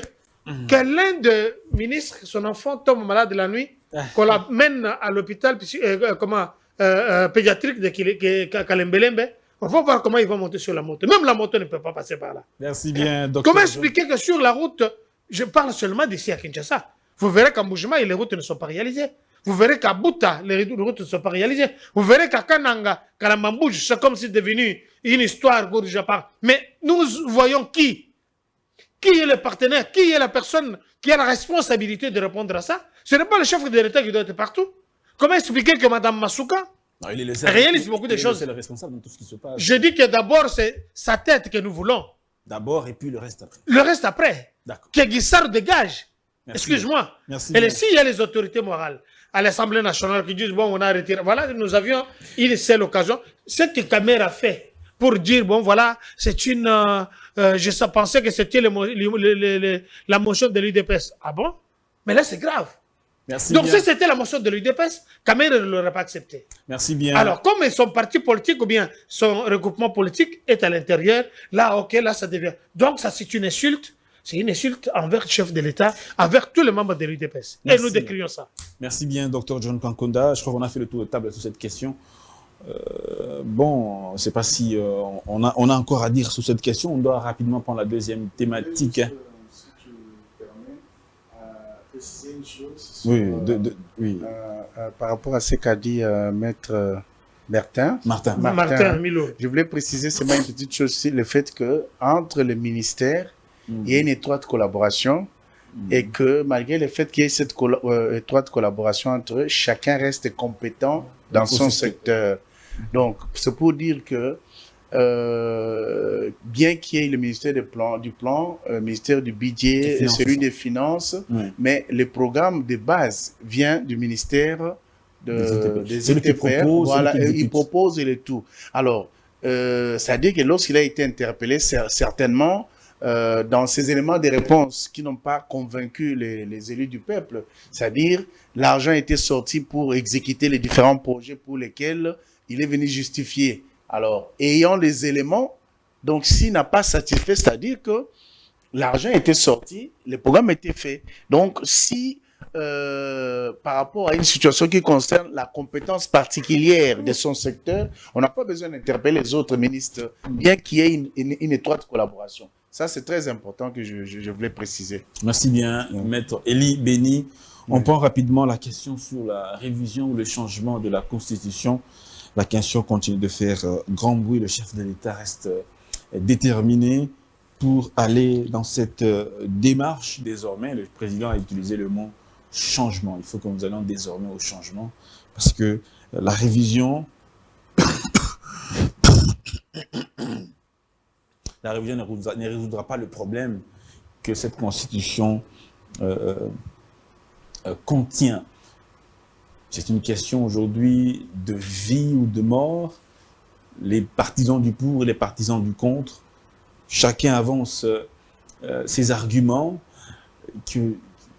que l'un des ministres, son enfant tombe malade la nuit, qu'on l'amène à l'hôpital pédiatrique de Kalembelembe. On va voir comment ils vont monter sur la moto. Même la moto ne peut pas passer par là. Merci bien, docteur. Comment expliquer que sur la route, je parle seulement d'ici à Kinshasa, vous verrez qu'à Mboujima, les routes ne sont pas réalisées. Vous verrez qu'à Bouta, les routes ne sont pas réalisées. Vous verrez qu'à Kananga, Kalamambouj, c'est comme si c'était devenu une histoire pour le Japon. Mais nous voyons qui est le partenaire, qui est la personne qui a la responsabilité de répondre à ça. Ce n'est pas le chef de l'État qui doit être partout. Comment expliquer que Mme Masuka réalise beaucoup de choses? C'est le responsable de tout ce qui se passe. Je dis que d'abord, c'est sa tête que nous voulons. D'abord et puis le reste après. Le reste après. D'accord. Que Guissard dégage. Excuse-moi. Merci. Et s'il y a les autorités morales à l'Assemblée nationale qui disent, bon, on a retiré. Voilà, nous avions une seule occasion. Ce que Kamer a fait pour dire, bon, voilà, c'est une... je pensais que c'était la motion de l'UDPS. Ah bon? Mais là, c'est grave. Merci donc, bien. si c'était la motion de l'UDPS, Kamer ne l'aurait pas accepté. Merci bien. Alors, comme son parti politique ou bien son regroupement politique est à l'intérieur, là, ok, là, ça devient... Donc, ça, c'est une insulte. C'est une insulte envers le chef de l'État, envers tous les membres de l'UDPS. Et nous décrions ça. Merci bien, Dr John Kankonda. Je crois qu'on a fait le tour de table sur cette question. Bon, je ne sais pas si on a encore à dire sur cette question. On doit rapidement prendre la deuxième thématique. Si tu permets, préciser une chose. Oui, par rapport à ce qu'a dit Maître Martin Milo. Je voulais préciser seulement une petite chose aussi, le fait que entre les ministères, il y a une étroite collaboration et que malgré le fait qu'il y ait cette étroite collaboration entre eux, chacun reste compétent dans son secteur. Donc, c'est pour dire que bien qu'il y ait le ministère du plan, le ministère du budget et celui des finances, mais le programme de base vient du ministère des ITPR. Voilà, il propose le tout. Alors, c'est-à-dire que lorsqu'il a été interpellé, certainement, dans ces éléments de réponse qui n'ont pas convaincu les élus du peuple, c'est-à-dire l'argent était sorti pour exécuter les différents projets pour lesquels il est venu justifier. Alors, ayant les éléments, donc s'il n'a pas satisfait, c'est-à-dire que l'argent était sorti, le programme était fait. Donc, si par rapport à une situation qui concerne la compétence particulière de son secteur, on n'a pas besoin d'interpeller les autres ministres, bien qu'il y ait une étroite collaboration. Ça, c'est très important que je voulais préciser. Merci bien, Maître Elie Béni. On prend rapidement la question sur la révision ou le changement de la Constitution. La question continue de faire grand bruit. Le chef de l'État reste déterminé pour aller dans cette démarche. Désormais, le président a utilisé le mot changement. Il faut que nous allions désormais au changement parce que la révision... La révision ne résoudra pas le problème que cette Constitution contient. C'est une question aujourd'hui de vie ou de mort. Les partisans du pour et les partisans du contre, chacun avance ses arguments.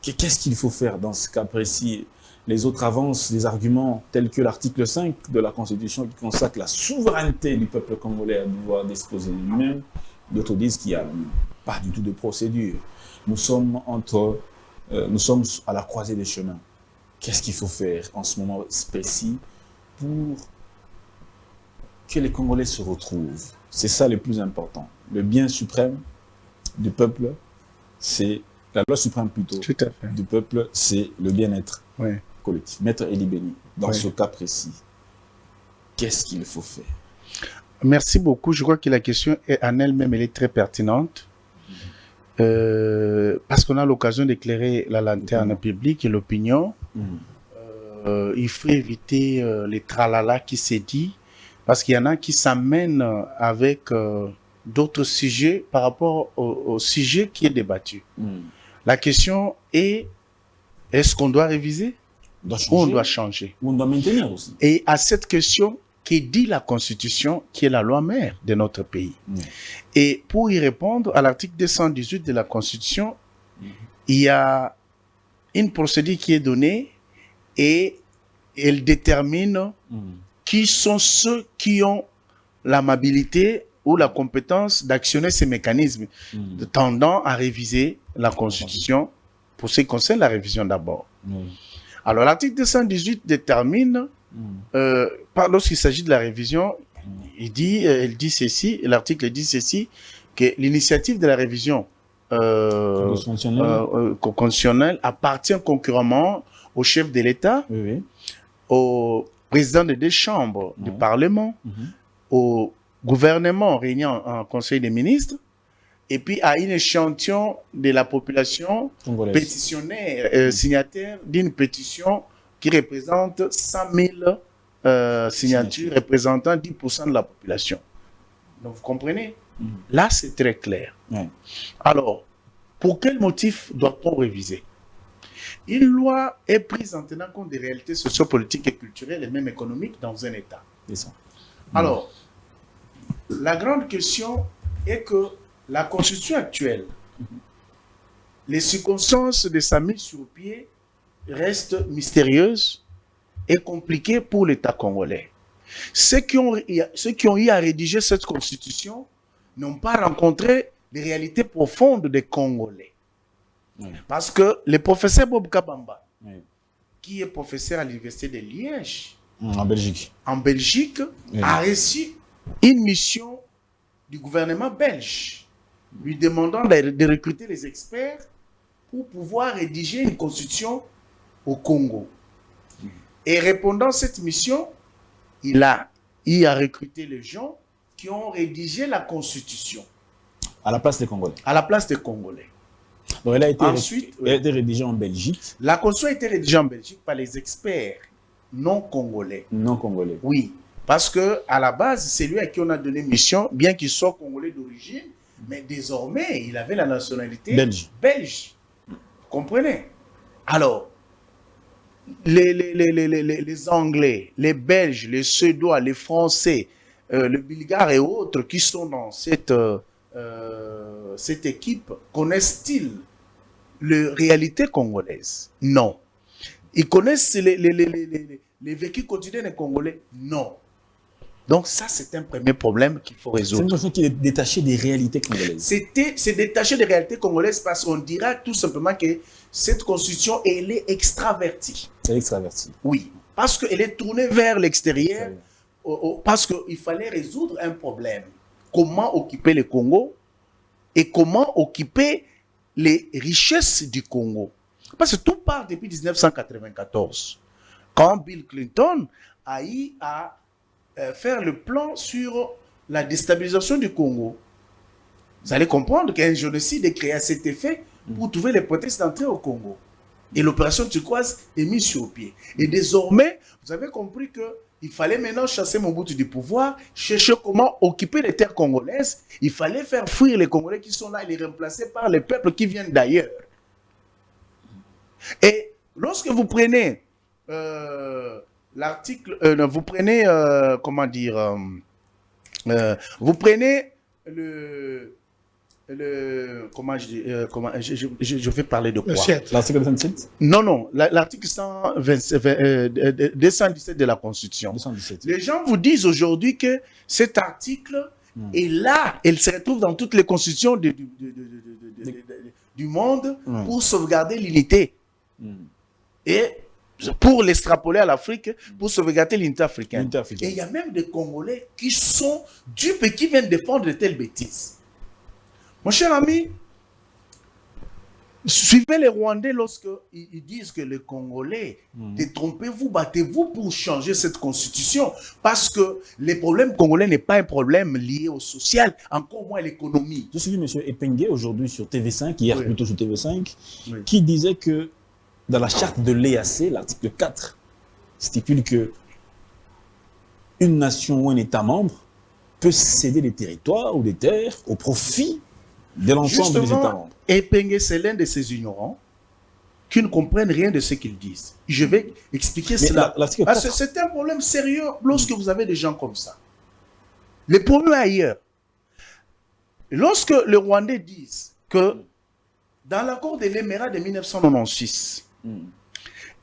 Qu'est-ce qu'il faut faire dans ce cas précis? Les autres avancent des arguments tels que l'article 5 de la Constitution qui consacre la souveraineté du peuple congolais à pouvoir disposer de lui-même. D'autres disent qu'il n'y a pas du tout de procédure. Nous sommes à la croisée des chemins. Qu'est-ce qu'il faut faire en ce moment précis pour que les Congolais se retrouvent? C'est ça le plus important. Le bien suprême du peuple, c'est la loi suprême plutôt. Tout à fait. Du peuple, c'est le bien-être collectif. Maître Elie Béni, dans ce cas précis, qu'est-ce qu'il faut faire? Merci beaucoup. Je crois que la question est en elle-même, elle est très pertinente. Parce qu'on a l'occasion d'éclairer la lanterne publique et l'opinion. Il faut éviter les tralala qui s'est dit, parce qu'il y en a qui s'amènent avec d'autres sujets par rapport au sujet qui est débattu. La question est, est-ce qu'on doit réviser ou on doit changer? Ou on doit maintenir aussi. Et à cette question, qui dit la Constitution, qui est la loi mère de notre pays. Et pour y répondre, à l'article 218 de la Constitution, il y a une procédure qui est donnée et elle détermine qui sont ceux qui ont l'amabilité ou la compétence d'actionner ces mécanismes tendant à réviser la Constitution pour ce qui concerne la révision d'abord. Alors l'article 218 détermine lorsqu'il s'agit de la révision, elle dit ceci, l'article dit ceci, que l'initiative de la révision constitutionnelle appartient concurremment au chef de l'État, au président des deux chambres du Parlement, au gouvernement réuni en Conseil des ministres, et puis à une échantillon de la population pétitionnaire, signataire d'une pétition qui représente 100 000 signatures représentant 10% de la population. Donc, vous comprenez? Là, c'est très clair. Alors, pour quel motif doit-on réviser? Une loi est prise en tenant compte des réalités sociopolitiques et culturelles et même économiques dans un État. C'est ça. Alors, la grande question est que la Constitution actuelle, les circonstances de sa mise sur pied restent mystérieuses et compliquées pour l'État congolais. Ceux qui ont eu à rédiger cette Constitution n'ont pas rencontré les réalités profondes des Congolais. Parce que le professeur Bob Kabamba, qui est professeur à l'université de Liège, en Belgique, a reçu une mission du gouvernement belge, lui demandant de recruter les experts pour pouvoir rédiger une constitution au Congo. Et répondant à cette mission, il a recruté les gens qui ont rédigé la constitution. À la place des Congolais. À la place des Congolais. Donc elle a été, elle a été rédigée en Belgique. La constitution a été rédigée en Belgique par les experts non congolais. Non congolais. Oui. Parce que à la base, c'est lui à qui on a donné mission, bien qu'il soit congolais d'origine, mais désormais, il avait la nationalité belge. Vous comprenez? Alors, les Anglais, les Belges, les Suédois, les Français, le Bulgare et autres qui sont dans cette équipe, connaissent-ils les réalités congolaises? Non. Ils connaissent les vécus quotidiens des Congolais? Non. Donc ça, c'est un premier problème qu'il faut résoudre. C'est une question qui est détachée des réalités congolaises. C'est détaché des réalités congolaises parce qu'on dira tout simplement que cette constitution, elle est extravertie. C'est extravertie. Oui, parce qu'elle est tournée vers l'extérieur, parce qu'il fallait résoudre un problème. Comment occuper le Congo et comment occuper les richesses du Congo. Parce que tout part depuis 1994, quand Bill Clinton a eu à faire le plan sur la déstabilisation du Congo. Vous allez comprendre qu'un génocide est créé à cet effet pour trouver les prétextes d'entrer au Congo. Et l'opération turquoise est mise sur pied. Et désormais, vous avez compris qu'il fallait maintenant chasser Mobutu du pouvoir, chercher comment occuper les terres congolaises. Il fallait faire fuir les Congolais qui sont là et les remplacer par les peuples qui viennent d'ailleurs. Et lorsque vous prenez l'article, vous prenez, vous prenez je vais parler de quoi? L'article 27? Non, l'article 217 de la Constitution. 217. Les gens vous disent aujourd'hui que cet article est là, il se retrouve dans toutes les constitutions du monde pour sauvegarder l'unité. Et pour l'extrapoler à l'Afrique, pour sauvegarder l'unité africaine. Et il y a même des Congolais qui sont dupes et qui viennent défendre de telles bêtises. Mon cher ami, Suivez les Rwandais lorsqu'ils disent que les Congolais, détrompez-vous, battez-vous pour changer cette constitution. Parce que les problèmes congolais n'est pas un problème lié au social, encore moins à l'économie. Je suis vu M. Epengue aujourd'hui sur TV5, hier Oui. plutôt sur TV5, Oui. qui disait que dans la charte de l'EAC, l'article 4 stipule que une nation ou un État membre peut céder des territoires ou des terres au profit de l'ensemble des États Justement, membres. Epengue, c'est l'un de ces ignorants qui ne comprennent rien de ce qu'ils disent. Je vais expliquer Mais cela. l'article Parce que 4, c'est un problème sérieux lorsque vous avez des gens comme ça. Le problème est ailleurs. Lorsque les Rwandais disent que dans l'accord de l'Émirat de 1996,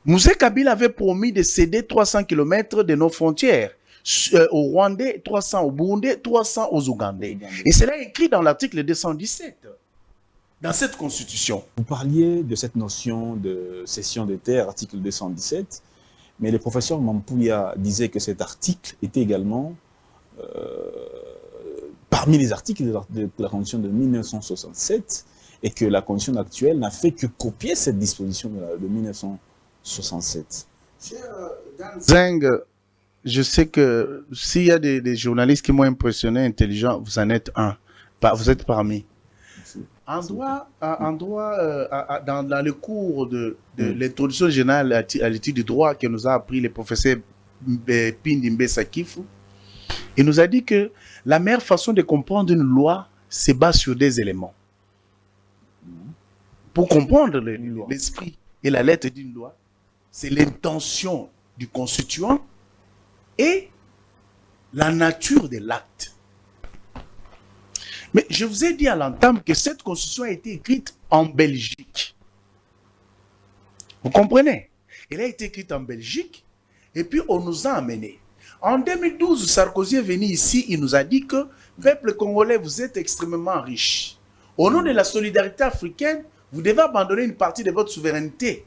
Moussé Kabila avait promis de céder 300 km de nos frontières aux Rwandais, 300 au Burundi, 300 aux Ougandais. Et cela est écrit dans l'article 217, dans cette constitution. vous parliez de cette notion de cession des terres, article 217, mais le professeur Mampouya disait que cet article était également parmi les articles de la Constitution de 1967 et que la Constitution actuelle n'a fait que copier cette disposition de 1967. Zeng, je sais que s'il y a des journalistes qui m'ont impressionné, intelligents, vous en êtes un. Vous êtes parmi. En droit, dans le cours de l'introduction générale à l'étude du droit que nous a appris le professeur Pindimbe Sakifu, il nous a dit que la meilleure façon de comprendre une loi se base sur des éléments. Pour comprendre l'esprit et la lettre d'une loi, c'est l'intention du constituant et la nature de l'acte. Mais je vous ai dit à l'entame que cette constitution a été écrite en Belgique. Vous comprenez? Elle a été écrite en Belgique et puis on nous a amenés. En 2012, Sarkozy est venu ici, il nous a dit que peuple congolais, vous êtes extrêmement riche. Au nom de la solidarité africaine, vous devez abandonner une partie de votre souveraineté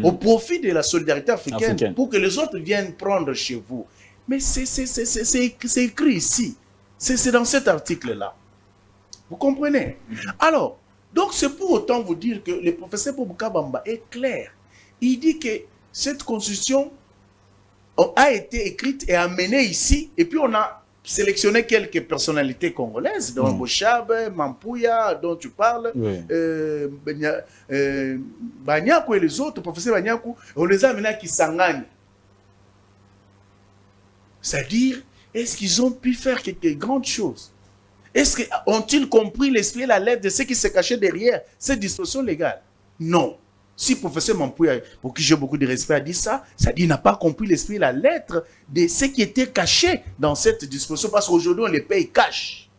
au profit de la solidarité africaine pour que les autres viennent prendre chez vous. Mais c'est écrit ici. C'est dans cet article-là. Vous comprenez? Alors, donc c'est pour autant vous dire que le professeur Boubouka Bamba est clair. Il dit que cette constitution a été écrite et amenée ici, et puis on a sélectionné quelques personnalités congolaises, dont Bochabe, Mampouya, dont tu parles, Banyakou et les autres, professeur Banyakou, on les a amenés à Kisangani. C'est-à-dire, est-ce qu'ils ont pu faire quelques grandes choses? Ont-ils compris l'esprit et la lettre de ce qui se cachait derrière cette disposition légale? Non. Si le professeur Mampouya, pour qui j'ai beaucoup de respect, a dit ça, ça dit qu'il n'a pas compris l'esprit et la lettre de ce qui était caché dans cette disposition, parce qu'aujourd'hui, on les paye cash.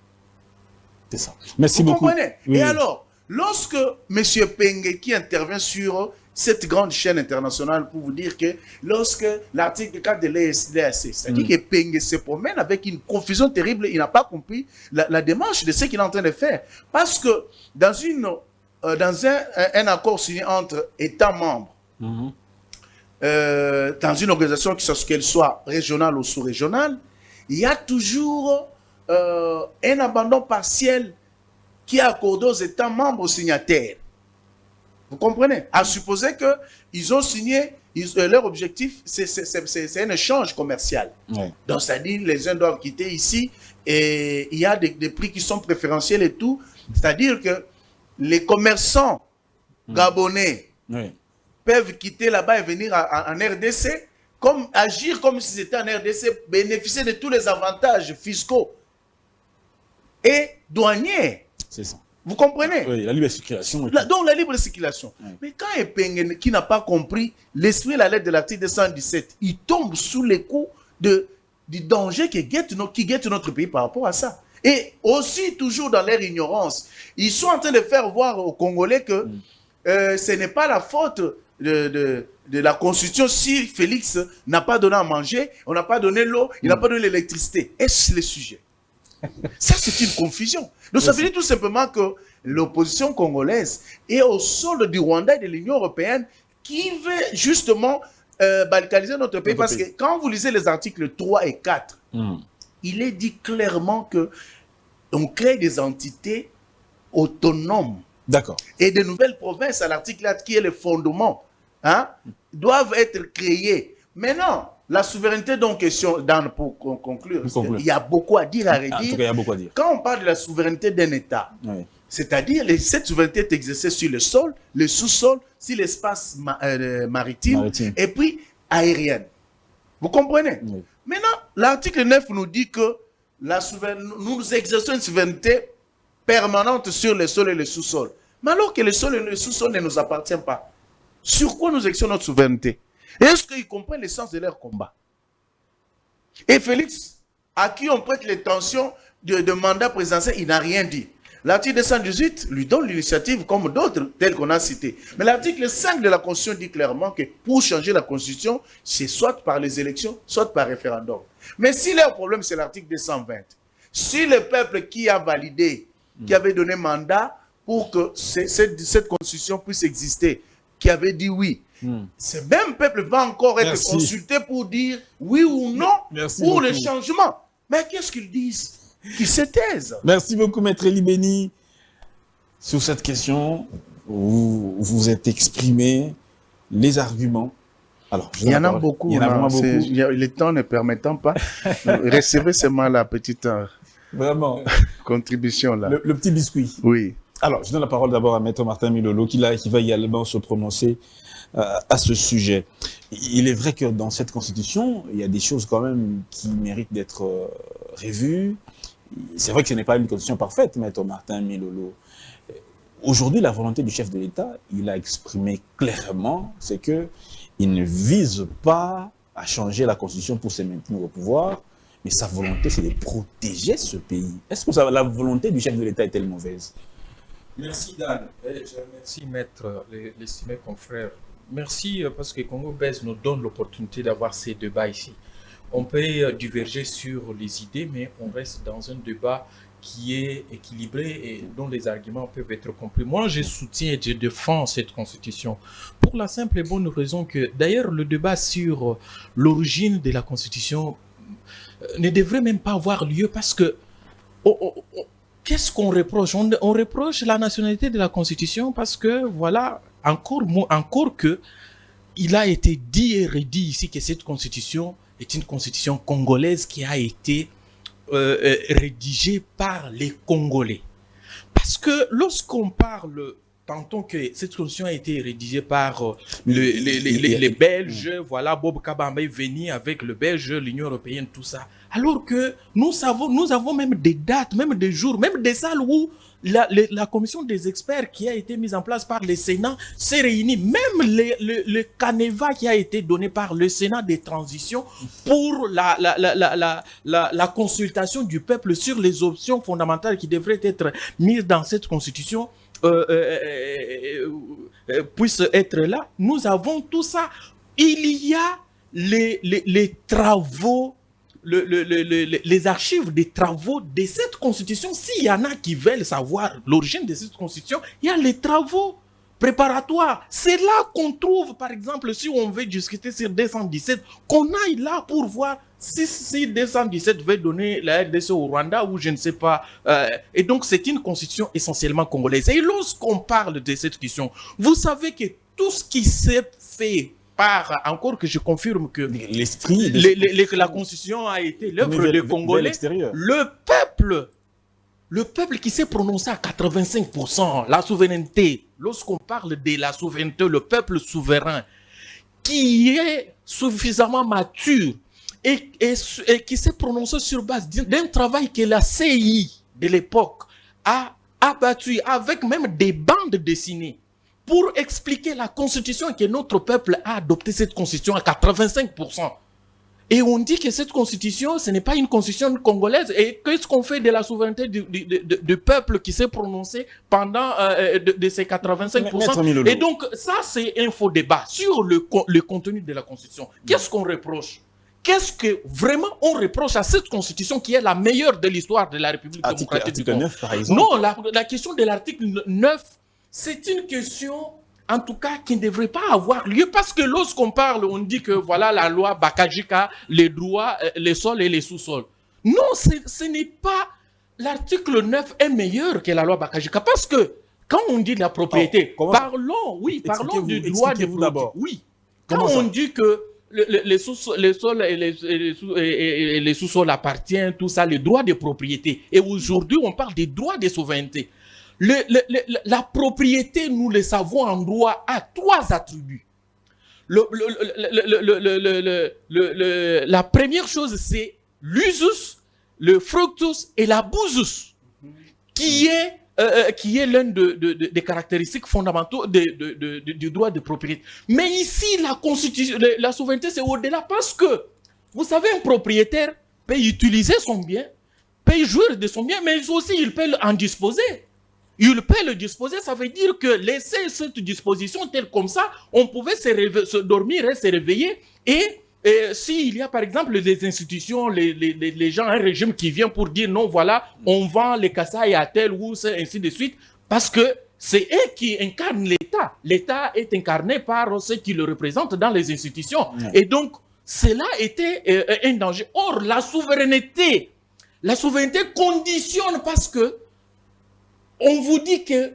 C'est ça. Merci Vous beaucoup. comprenez? Oui. Et alors, lorsque M. Penge, qui intervient sur cette grande chaîne internationale pour vous dire que lorsque l'article 4 de l'EAC, c'est-à-dire que Penge se promène avec une confusion terrible, il n'a pas compris la démarche de ce qu'il est en train de faire. Parce que dans un accord signé entre États membres, dans une organisation, qu'elle soit régionale ou sous-régionale, il y a toujours un abandon partiel qui est accordé aux États membres signataires. Vous comprenez? À supposer qu'ils ont signé, leur objectif, c'est un échange commercial. Ouais. Donc, c'est-à-dire les uns doivent quitter ici et il y a des prix qui sont préférentiels et tout. C'est-à-dire que les commerçants gabonais peuvent quitter là-bas et venir en RDC, agir comme si c'était en RDC, bénéficier de tous les avantages fiscaux et douaniers. C'est ça. Vous comprenez? Oui, la libre circulation. Donc la libre circulation. Mais quand Epenge, qui n'a pas compris l'esprit et la lettre de l'article 217, il tombe sous les coups du danger qui guette notre pays par rapport à ça. Et aussi, toujours dans leur ignorance, ils sont en train de faire voir aux Congolais que ce n'est pas la faute de la Constitution si Félix n'a pas donné à manger, on n'a pas donné l'eau, il n'a pas donné l'électricité. Est-ce le sujet? Ça, c'est une confusion. Donc, ça veut dire tout simplement que l'opposition congolaise est au sol du Rwanda et de l'Union européenne qui veut justement balkaniser notre pays. Parce que quand vous lisez les articles 3 et 4, il est dit clairement qu'on crée des entités autonomes D'accord. Et de nouvelles provinces à l'article 4 qui est le fondement, hein, doivent être créées. Maintenant, la souveraineté dont question, pour conclure, il y a beaucoup à dire, à redire. En tout cas, il y a beaucoup à dire. Quand on parle de la souveraineté d'un État, Oui. c'est-à-dire cette souveraineté est exercée sur le sol, le sous-sol, sur l'espace maritime, et puis aérienne. Vous comprenez? Oui. Maintenant, l'article 9 nous dit que nous exerçons une souveraineté permanente sur le sol et le sous-sol. Mais alors que le sol et le sous-sol ne nous appartiennent pas, sur quoi nous exerçons notre souveraineté? Est-ce qu'ils comprennent le sens de leur combat? Et Félix, à qui on prête les tensions de mandat présidentiel, il n'a rien dit. L'article 218 lui donne l'initiative comme d'autres, tels qu'on a cités. Mais l'article 5 de la Constitution dit clairement que pour changer la Constitution, c'est soit par les élections, soit par référendum. Mais si leur problème, c'est l'article 220, si le peuple qui a validé, qui avait donné mandat pour que cette Constitution puisse exister, qui avait dit oui, ce même peuple va encore être consulté pour dire oui ou non pour le changement. Mais qu'est-ce qu'ils disent? Qu'ils se taisent. Merci beaucoup, Maître Eli Beni. Sur cette question, vous vous êtes exprimé, les arguments. Alors, il y en a beaucoup. Il y en a vraiment beaucoup. Le temps ne permettant pas. Recevez seulement la petite vraiment contribution là. Le petit biscuit. Oui. Alors, je donne la parole d'abord à Maître Martin Milolo, qui va également se prononcer à ce sujet. Il est vrai que dans cette Constitution, il y a des choses quand même qui méritent d'être revues. C'est vrai que ce n'est pas une Constitution parfaite, Maître Martin Milolo. Aujourd'hui, la volonté du chef de l'État, il a exprimé clairement, c'est qu'il ne vise pas à changer la Constitution pour se maintenir au pouvoir, mais sa volonté, c'est de protéger ce pays. Est-ce que la volonté du chef de l'État est-elle mauvaise? Merci Dan. Merci Maître, l'estimé confrère. Merci parce que Congo Base nous donne l'opportunité d'avoir ces débats ici. On peut diverger sur les idées, mais on reste dans un débat qui est équilibré et dont les arguments peuvent être compris. Moi, je soutiens et je défends cette Constitution pour la simple et bonne raison que, d'ailleurs, le débat sur l'origine de la Constitution ne devrait même pas avoir lieu parce que qu'est-ce qu'on reproche? On reproche la nationalité de la Constitution parce que, voilà, encore que il a été dit et redit ici que cette Constitution est une Constitution congolaise qui a été rédigée par les Congolais. Parce que lorsqu'on parle, tantôt que cette Constitution a été rédigée par les Belges, voilà, Bob Kabamba est venu avec le Belge, l'Union européenne, tout ça. Alors que nous avons même des dates, même des jours, même des salles où la commission des experts qui a été mise en place par le Sénat s'est réunie. Même le canevas qui a été donné par le Sénat des transitions pour la consultation du peuple sur les options fondamentales qui devraient être mises dans cette constitution puisse être là. Nous avons tout ça. Il y a les travaux, les archives des travaux de cette constitution. S'il y en a qui veulent savoir l'origine de cette constitution, il y a les travaux préparatoires. C'est là qu'on trouve, par exemple, si on veut discuter sur 217, qu'on aille là pour voir si 217 veut donner la RDC au Rwanda ou je ne sais pas. Et donc, c'est une constitution essentiellement congolaise. Et lorsqu'on parle de cette question, vous savez que tout ce qui s'est fait encore que je confirme que l'esprit la Constitution a été l'œuvre des Congolais, le peuple qui s'est prononcé à 85%, la souveraineté, lorsqu'on parle de la souveraineté, le peuple souverain, qui est suffisamment mature et qui s'est prononcé sur base d'un travail que la CI de l'époque a abattu avec même des bandes dessinées, pour expliquer la constitution que notre peuple a adopté cette constitution à 85%. Et on dit que cette constitution, ce n'est pas une constitution congolaise. Et qu'est-ce qu'on fait de la souveraineté du peuple qui s'est prononcé pendant de ces 85%? Et donc, ça, c'est un faux débat sur le contenu de la constitution. Qu'est-ce qu'on reproche? Qu'est-ce que vraiment on reproche à cette constitution qui est la meilleure de l'histoire de la République démocratique du Congo? 9, par exemple. Non, la question de l'article 9, c'est une question, en tout cas, qui ne devrait pas avoir lieu parce que lorsqu'on parle, on dit que voilà la loi Bakajika, les droits, les sols et les sous-sols. Non, ce n'est pas... L'article 9 est meilleur que la loi Bakajika parce que quand on dit de la propriété, comment- parlons du droit de expliquez-vous propriété. d'abord. Oui. Comment Quand ça? on dit que les sols et les sous-sols appartiennent, tout ça, les droits de propriété. Et aujourd'hui, on parle des droits de souveraineté. La propriété, nous le savons en droit, a 3 attributs. La première chose, c'est l'usus, le fructus et l'abusus, qui est l'une des caractéristiques fondamentaux du droit de propriété. Mais ici, la souveraineté, c'est au-delà parce que, vous savez, un propriétaire peut utiliser son bien, peut jouir de son bien, mais aussi il peut en disposer. Il peut le disposer, ça veut dire que laisser cette disposition telle comme ça, on pouvait se dormir et se réveiller. Et s'il y a par exemple des institutions, les gens, un régime qui vient pour dire non, voilà, on vend les Kasaï à tel ou ainsi de suite, parce que c'est eux qui incarnent l'État. L'État est incarné par ceux qui le représentent dans les institutions. Et donc, cela était un danger. Or, la souveraineté conditionne parce que on vous dit que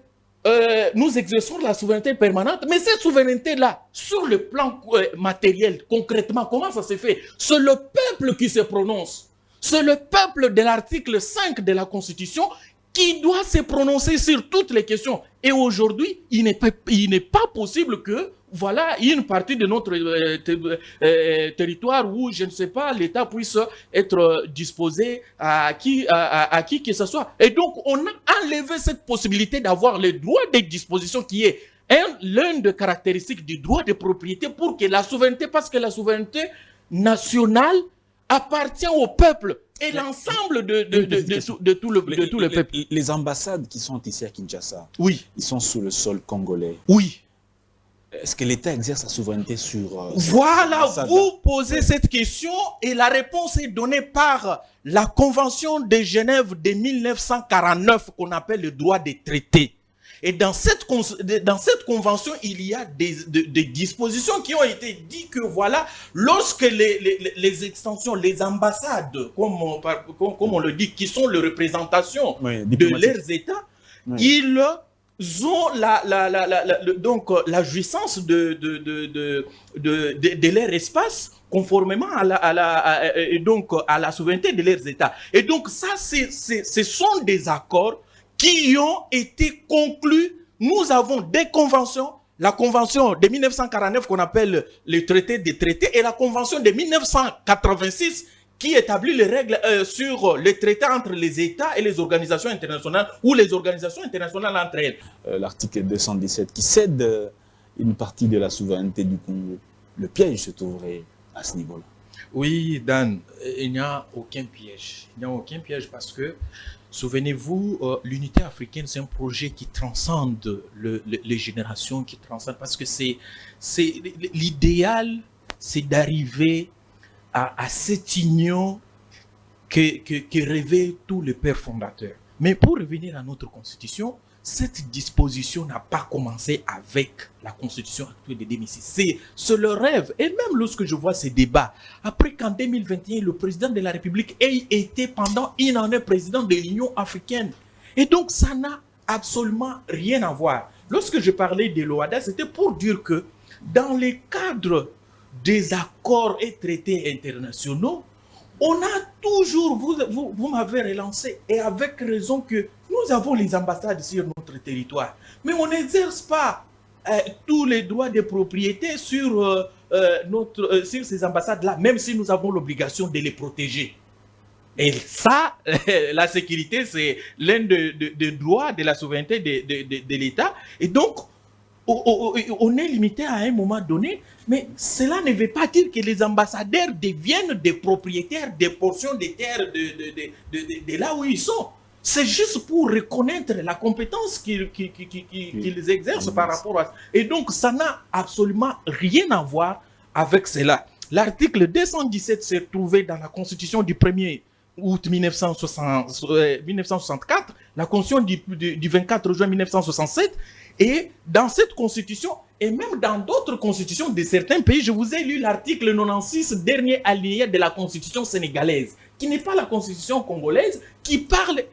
nous exerçons la souveraineté permanente, mais cette souveraineté-là, sur le plan matériel, concrètement, comment ça se fait? C'est le peuple qui se prononce. C'est le peuple de l'article 5 de la Constitution qui doit se prononcer sur toutes les questions. Et aujourd'hui, il n'est pas possible que, voilà, une partie de notre territoire où, je ne sais pas, l'État puisse être disposé à qui que ce soit. Et donc, on a enlevé cette possibilité d'avoir le droit de disposition qui est l'une des caractéristiques du droit de propriété pour que la souveraineté, parce que la souveraineté nationale appartient au peuple et l'ensemble de tout le peuple. Les ambassades qui sont ici à Kinshasa, oui, ils sont sous le sol congolais. Oui. Est-ce que l'État exerce sa souveraineté sur... Voilà, vous posez cette question et la réponse est donnée par la Convention de Genève de 1949 qu'on appelle le droit des traités. Et dans cette convention, il y a des dispositions qui ont été dites que voilà, lorsque les extensions, les ambassades, comme on le dit, qui sont les représentations de leurs États, ils ont donc la jouissance de leur espace conformément à la souveraineté de leurs États. Et donc ça, ce sont des accords qui ont été conclus. Nous avons des conventions, la convention de 1949 qu'on appelle le traité des traités et la convention de 1986 qui établit les règles sur les traités entre les États et les organisations internationales ou les organisations internationales entre elles. L'article 217 qui cède une partie de la souveraineté du Congo. Le piège se trouverait à ce niveau-là. Oui, Dan, il n'y a aucun piège. Il n'y a aucun piège parce que, souvenez-vous, l'unité africaine, c'est un projet qui transcende les générations, qui transcende, parce que l'idéal, c'est d'arriver à cette union que rêvaient tous les pères fondateurs. Mais pour revenir à notre constitution, cette disposition n'a pas commencé avec la constitution actuelle de 2006. C'est le rêve. Et même lorsque je vois ces débats, après qu'en 2021, le président de la République ait été pendant une année président de l'Union africaine. Et donc, ça n'a absolument rien à voir. Lorsque je parlais de l'OADA, c'était pour dire que dans les cadres des accords et traités internationaux, on a toujours, vous m'avez relancé, et avec raison, que nous avons les ambassades sur notre territoire, mais on n'exerce pas tous les droits de propriété sur ces ambassades-là, même si nous avons l'obligation de les protéger. Et ça, la sécurité, c'est l'un des droits de la souveraineté de l'État. Et donc, on est limité à un moment donné, mais cela ne veut pas dire que les ambassadeurs deviennent des propriétaires des portions de terres de là où ils sont. C'est juste pour reconnaître la compétence qu'ils exercent par rapport à ça. Et donc, ça n'a absolument rien à voir avec cela. L'article 217 s'est trouvé dans la Constitution du 1er août 1964, la Constitution du 24 juin 1967, et dans cette Constitution, et même dans d'autres constitutions de certains pays, je vous ai lu l'article 96, dernier alinéa de la Constitution sénégalaise, qui n'est pas la Constitution congolaise, qui parle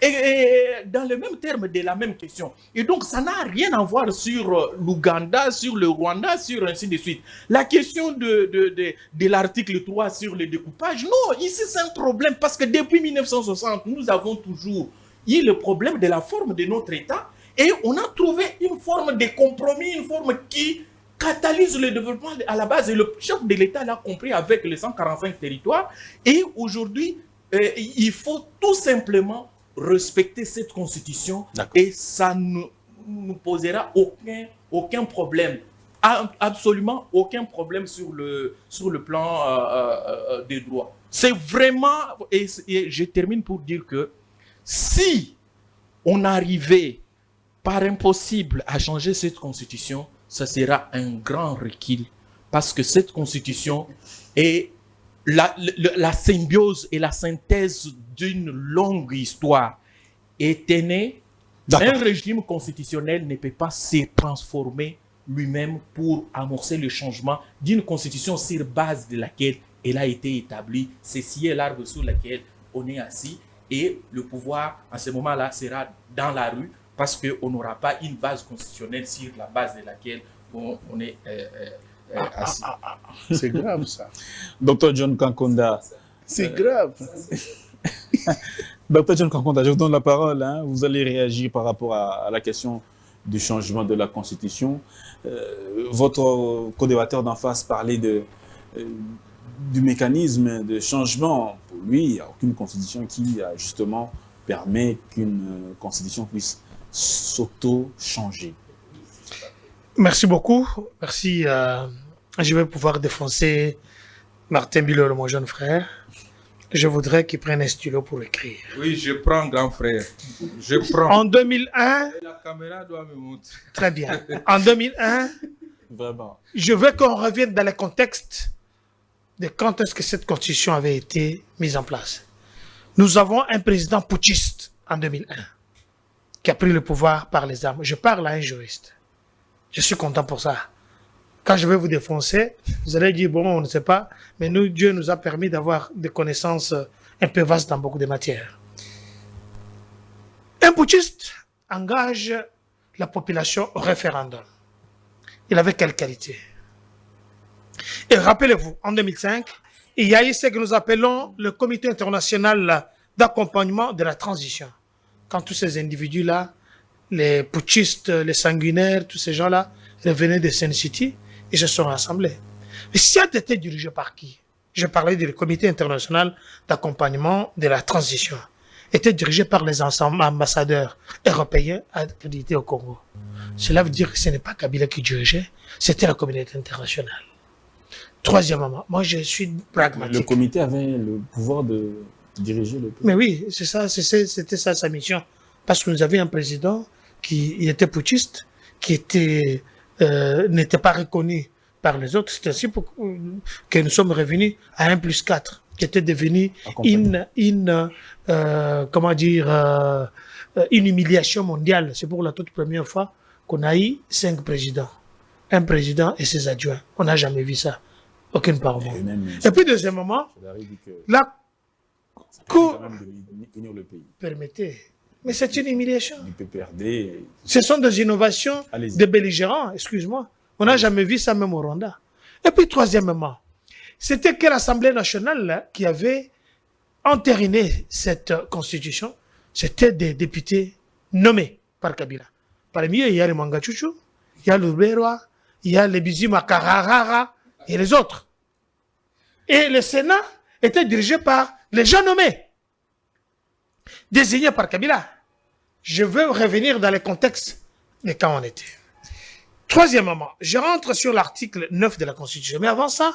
et dans le même terme de la même question. Et donc, ça n'a rien à voir sur l'Ouganda, sur le Rwanda, sur ainsi de suite. La question de l'article 3 sur le découpage, non, ici c'est un problème parce que depuis 1960, nous avons toujours eu le problème de la forme de notre État et on a trouvé une forme de compromis, une forme qui catalyse le développement à la base. Et le chef de l'État l'a compris avec les 145 territoires. Et aujourd'hui, il faut tout simplement respecter cette constitution et ça ne nous posera aucun problème, absolument aucun problème sur le plan des droits. C'est vraiment, et je termine pour dire que si on arrivait par impossible à changer cette constitution, ça sera un grand recul parce que cette constitution est la symbiose et la synthèse d'une longue histoire était née. Un régime constitutionnel ne peut pas se transformer lui-même pour amorcer le changement d'une constitution sur base de laquelle elle a été établie. Ceci est l'arbre sur lequel on est assis et le pouvoir, à ce moment-là, sera dans la rue parce qu'on n'aura pas une base constitutionnelle sur la base de laquelle on est assis. C'est grave, ça. Dr John Kankonda. C'est grave. Dr John Kankonda, je vous donne la parole. Hein. Vous allez réagir par rapport à la question du changement de la Constitution. Votre co-débatteur d'en face parlait du mécanisme de changement. Pour lui, il n'y a aucune Constitution qui, justement, permet qu'une Constitution puisse s'auto-changer. Merci beaucoup. Merci. Je vais pouvoir défoncer Martin Bilolo, mon jeune frère. Je voudrais qu'il prenne un stylo pour écrire. Oui, je prends, grand frère. Je prends. En 2001... Et la caméra doit me montrer. Très bien. En 2001, vraiment, je veux qu'on revienne dans le contexte de quand est-ce que cette constitution avait été mise en place. Nous avons un président putschiste en 2001 qui a pris le pouvoir par les armes. Je parle à un juriste. Je suis content pour ça. Quand je vais vous défoncer, vous allez dire, bon, on ne sait pas, mais nous, Dieu nous a permis d'avoir des connaissances un peu vastes dans beaucoup de matières. Un putschiste engage la population au référendum. Il avait quelle qualité? Et rappelez-vous, en 2005, il y a eu ce que nous appelons le Comité international d'accompagnement de la transition. Quand tous ces individus-là, les putschistes, les sanguinaires, tous ces gens-là, revenaient de Sun City, ils se sont rassemblés. Mais ça a été dirigé par qui? Je parlais du Comité international d'accompagnement de la transition. Était dirigé par les ambassadeurs européens accrédités au Congo. Cela veut dire que ce n'est pas Kabila qui dirigeait, c'était la communauté internationale. Troisièmement, moi je suis pragmatique. le comité avait le pouvoir de diriger le pays. Mais oui, c'est ça, c'était ça sa mission. Parce que nous avions un président qui était putschiste, qui n'était pas reconnu par les autres. C'est ainsi que nous sommes revenus à 1+4, qui était devenu une humiliation mondiale. C'est pour la toute première fois qu'on a eu 5 présidents. Un président et ses adjoints. On n'a jamais vu ça. Aucune part au monde. Et puis, deuxièmement, la Cour permettait. Mais c'est une humiliation. Ce sont des innovations de belligérants, excuse-moi. On n'a jamais vu ça même au Rwanda. Et puis, troisièmement, c'était que l'Assemblée nationale là, qui avait entériné cette constitution, c'était des députés nommés par Kabila. Parmi eux, il y a les Mangachuchu, il y a le Berwa, il y a les Bizima Kararara et les autres. Et le Sénat était dirigé par les gens nommés, désignés par Kabila. Je veux revenir dans le contexte de quand on était. Troisièmement, je rentre sur l'article 9 de la Constitution. Mais avant ça,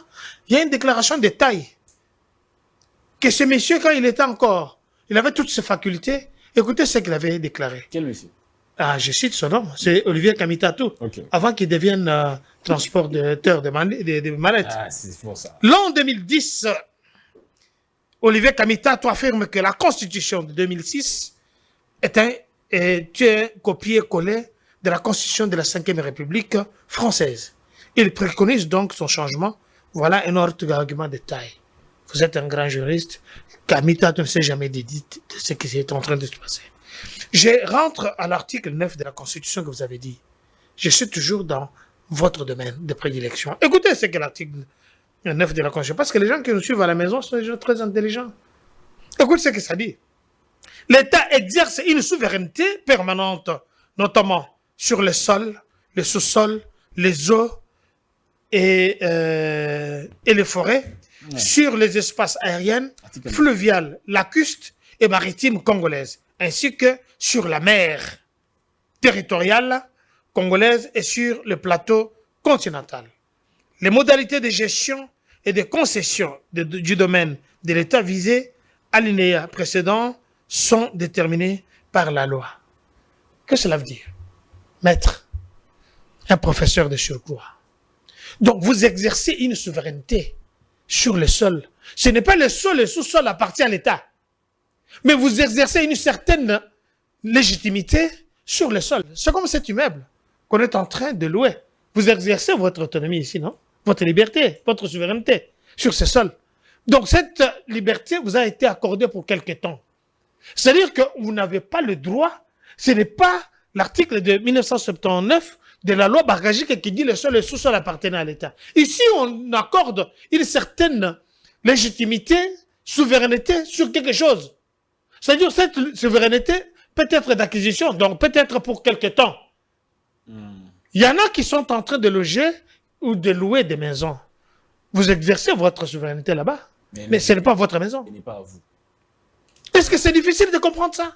il y a une déclaration de taille. Que ce monsieur, quand il était encore, il avait toutes ses facultés. Écoutez ce qu'il avait déclaré. Quel monsieur? Ah, je cite son nom, c'est Olivier Kamitatou, avant qu'il devienne transporteur de mallettes. Ah, c'est pour ça. L'an 2010, Olivier Kamitatou affirme que la Constitution de 2006 est un copier-coller de la Constitution de la Ve République française. Il préconise donc son changement. Voilà un autre argument de taille. Vous êtes un grand juriste. Kamitatou ne s'est jamais dit de ce qui est en train de se passer. Je rentre à l'article 9 de la Constitution que vous avez dit. Je suis toujours dans votre domaine de prédilection. Écoutez ce que l'article 9 de la Constitution, parce que les gens qui nous suivent à la maison sont des gens très intelligents. Écoutez ce que ça dit. L'État exerce une souveraineté permanente, notamment sur le sol, le sous-sol, les eaux et les forêts, sur les espaces aériens, fluviales, lacustres et maritimes congolaises, ainsi que sur la mer territoriale congolaise et sur le plateau continental. Les modalités de gestion et de concession du domaine de l'État visé, alinéa précédent, sont déterminées par la loi. Que cela veut dire? Maître, un professeur de surcroît. Donc, vous exercez une souveraineté sur le sol. Ce n'est pas le sol, le sous-sol appartient à l'État. Mais vous exercez une certaine légitimité sur le sol. C'est comme cet immeuble qu'on est en train de louer. Vous exercez votre autonomie ici, non? Votre liberté, votre souveraineté sur ce sol. Donc, cette liberté vous a été accordée pour quelque temps. C'est-à-dire que vous n'avez pas le droit, ce n'est pas l'article de 1979 de la loi Bargagique qui dit le sol et le sous-sol appartenant à l'État. Ici, on accorde une certaine légitimité, souveraineté sur quelque chose. C'est-à-dire cette souveraineté peut être d'acquisition, donc peut-être pour quelque temps. Il y en a qui sont en train de loger ou de louer des maisons. Vous exercez votre souveraineté là-bas, mais ce n'est pas votre maison. Ce n'est pas à vous. Est-ce que c'est difficile de comprendre ça?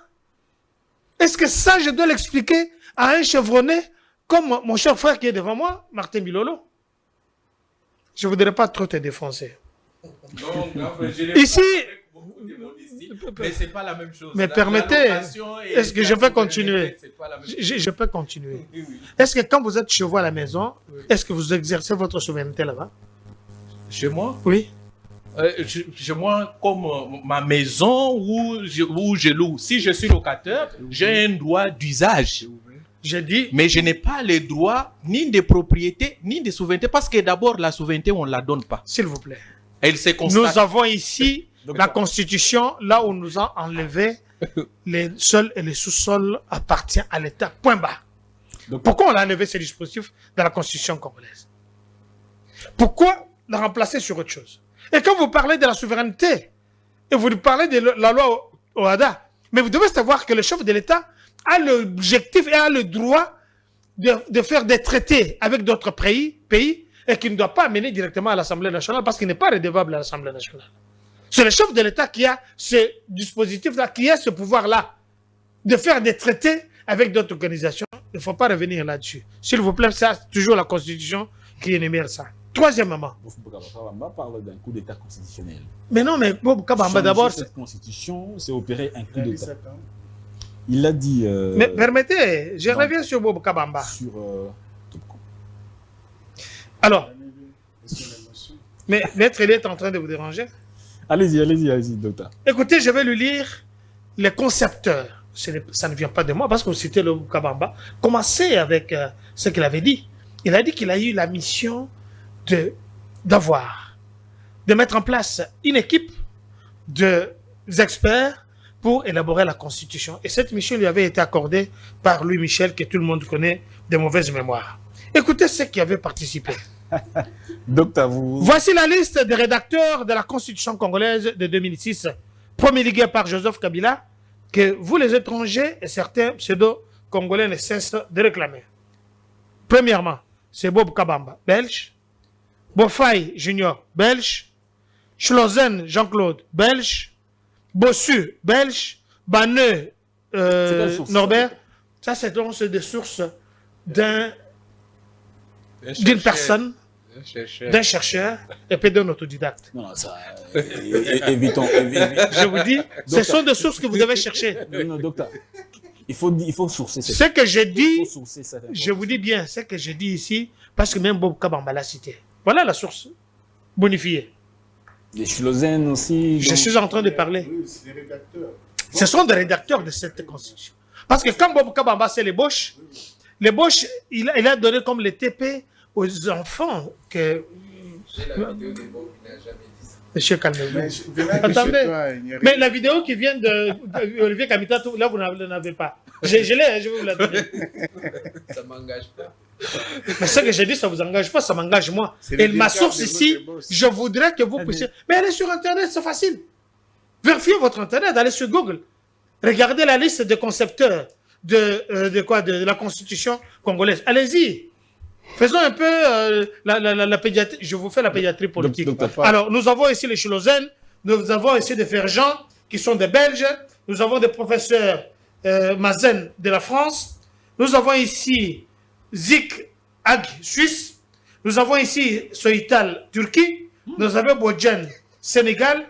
Est-ce que ça, je dois l'expliquer à un chevronné comme mon cher frère qui est devant moi, Martin Bilolo? Je ne voudrais pas trop te défoncer. Ici, mais c'est pas la même chose. Mais permettez, est-ce que je peux continuer? Je peux continuer. Est-ce que quand vous êtes chez vous à la maison, est-ce que vous exercez votre souveraineté là-bas? Chez moi? Oui. Chez moi, comme ma maison où je loue. Si je suis locataire, j'ai un droit d'usage. J'ai dit. Mais je n'ai pas les droits ni de propriété, ni de souveraineté. Parce que d'abord, la souveraineté, on ne la donne pas. S'il vous plaît. Elle se constate. Nous avons ici la Constitution, là où nous a enlevé les sols et les sous-sols appartiennent à l'État. Point barre. Pourquoi on a enlevé ces dispositifs dans la Constitution congolaise? Pourquoi la remplacer sur autre chose? Et quand vous parlez de la souveraineté, et vous parlez de la loi OHADA, mais vous devez savoir que le chef de l'État a l'objectif et a le droit de faire des traités avec d'autres pays et qu'il ne doit pas amener directement à l'Assemblée nationale parce qu'il n'est pas redevable à l'Assemblée nationale. C'est le chef de l'État qui a ce dispositif-là, qui a ce pouvoir-là de faire des traités avec d'autres organisations. Il ne faut pas revenir là-dessus. S'il vous plaît, c'est toujours la Constitution qui énumère ça. Troisièmement. Bob Kabamba parle d'un coup d'État constitutionnel. Mais non, mais Bob Kabamba d'abord. Cette constitution, c'est opérer un coup d'État. Il a dit. Mais permettez, je reviens sur Bob Kabamba. Sur. Alors. Mais maître, il est en train de vous déranger. Allez-y, docteur. Écoutez, je vais lui lire les concepteurs. Ça ne vient pas de moi parce que vous citez le Kabamba. Commencez avec ce qu'il avait dit. Il a dit qu'il a eu la mission de mettre en place une équipe d'experts pour élaborer la Constitution. Et cette mission lui avait été accordée par Louis Michel, que tout le monde connaît de mauvaise mémoire. Écoutez ceux qui avaient participé. Docteur, vous... Voici la liste des rédacteurs de la Constitution congolaise de 2006, promulguée par Joseph Kabila, que vous les étrangers et certains pseudo-congolais ne cessent de réclamer. Premièrement, c'est Bob Kabamba, belge. Bofai Junior, belge. Schlozen Jean-Claude, belge. Bossu, belge. Baneux Norbert. Ça, c'est donc des sources d'une personne, d'un chercheur et puis d'un autodidacte. Non, ça... évitons. Je vous dis, ce sont des sources que vous devez chercher. Non, docteur. Il faut sourcer cette... Ce que je dis, je vous dis bien, ce que je dis ici, parce que même Bob Kabamba l'a cité. Voilà la source bonifiée. Les Schlozen aussi. Je suis en train de parler. Ce sont des rédacteurs de cette constitution. Parce que quand Bob Kabamba c'est l'ébauche, il a donné comme les TP aux enfants que... J'ai la vidéo de Bob, il n'a jamais dit ça. Monsieur, calmez-vous. Mais venant de Attendez. chez toi, il n'y a rien. Mais la vidéo qui vient d'Olivier Kamita, là, vous n'en avez pas. Je l'ai, je vais vous la donner. Ça m'engage pas. Mais ce que j'ai dit, ça ne vous engage pas, ça m'engage moi. C'est le Et ma désordre source de ici, votre boss. je voudrais que vous puissiez... Mais elle est sur Internet, c'est facile. Vérifiez votre Internet, allez sur Google. Regardez la liste des concepteurs de la Constitution congolaise. Allez-y. Faisons un peu la pédiatrie. Je vous fais la pédiatrie politique. Alors, nous avons ici les Chilozènes, nous avons ici des Ferjans, qui sont des Belges, nous avons des professeurs Mazen de la France, nous avons ici Zik Ag, Suisse, nous avons ici Soital, Turquie, nous avons Bodjan, Sénégal.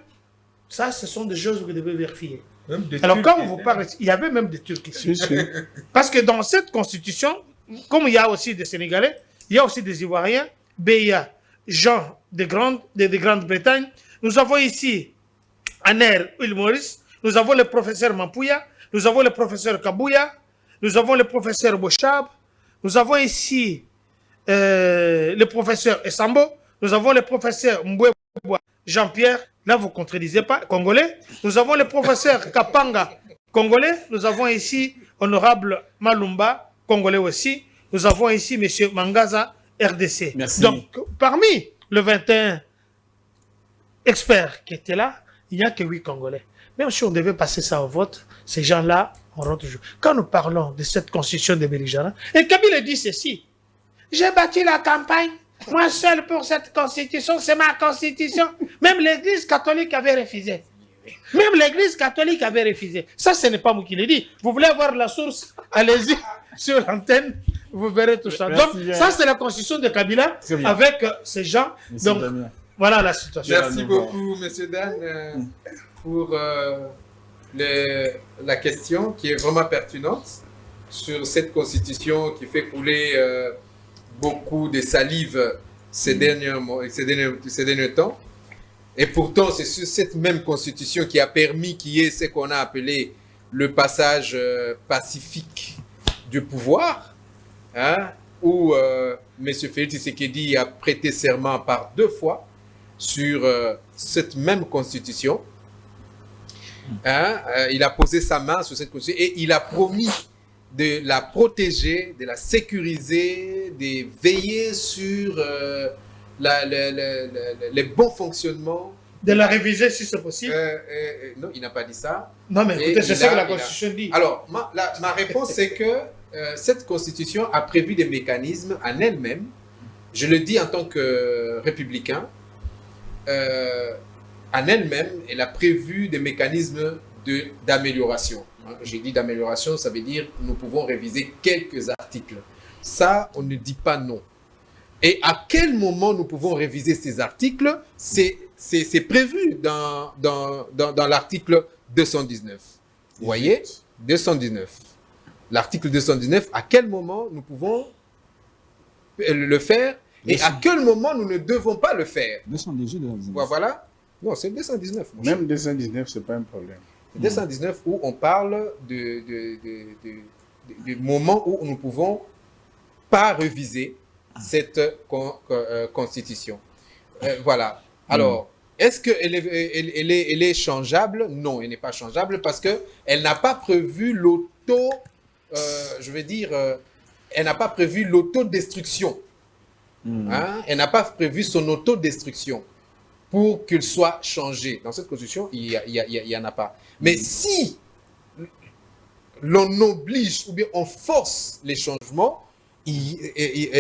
Ça, ce sont des choses que vous devez vérifier. Alors, quand vous parlez, il y avait même des Turcs ici. Parce que dans cette constitution, comme il y a aussi des Sénégalais, il y a aussi des Ivoiriens, Béa, Jean de Grande-Bretagne. Nous avons ici Aner Will Maurice, nous avons le professeur Mampouya, nous avons le professeur Kabouya, nous avons le professeur Bochab, nous avons ici le professeur Essambo, nous avons le professeur Mboueboua Jean-Pierre, là vous ne contredisez pas, congolais. Nous avons le professeur Kapanga, congolais. Nous avons ici honorable Malumba, congolais aussi. Nous avons ici M. Mangaza, RDC. Merci. Donc, parmi les 21 experts qui étaient là, il n'y a que 8 Congolais. Même si on devait passer ça au vote, ces gens-là auront toujours. Quand nous parlons de cette constitution de belligérants, et Kabila dit ceci, j'ai bâti la campagne, moi seul pour cette constitution, c'est ma constitution. Même l'Église catholique avait refusé. Même l'Église catholique avait refusé. Ça, ce n'est pas moi qui l'ai dit. Vous voulez avoir la source? Allez-y sur l'antenne, vous verrez tout ça. Merci Donc, bien. ça, c'est la constitution de Kabila avec ces gens. Merci, Donc, Damien. voilà la situation. Merci beaucoup, Monsieur Dan, pour la question qui est vraiment pertinente sur cette constitution qui fait couler beaucoup de salive ces derniers temps. Et pourtant, c'est sur cette même constitution qui a permis qu'il y ait ce qu'on a appelé le passage pacifique du pouvoir, hein, où M. Félix Tshisekedi a prêté serment par 2 fois sur cette même constitution. Hein, il a posé sa main sur cette constitution et il a promis de la protéger, de la sécuriser, de veiller sur les bons fonctionnements. De la réviser si c'est possible. Non, il n'a pas dit ça. Non, mais écoutez, c'est ça que la Constitution dit. Alors, ma réponse, c'est que cette Constitution a prévu des mécanismes en elle-même. Je le dis en tant que républicain. En elle-même, elle a prévu des mécanismes d'amélioration. J'ai dit d'amélioration, ça veut dire nous pouvons réviser quelques articles. Ça, on ne dit pas non. Et à quel moment nous pouvons réviser ces articles? C'est prévu dans l'article 219. Vous voyez? 219. L'article 219, à quel moment nous pouvons le faire et à quel moment nous ne devons pas le faire? 218 Voilà. Non, c'est 219. Même 219, ce n'est pas un problème. 219 où on parle du moment où nous ne pouvons pas réviser cette constitution. Voilà. Alors, est-ce qu'elle est changeable? Non, elle n'est pas changeable parce qu'elle n'a pas prévu elle n'a pas prévu l'autodestruction. Hein? Elle n'a pas prévu son autodestruction pour qu'il soit changé. Dans cette constitution, il n'y en a pas. Mais si l'on oblige ou bien on force les changements,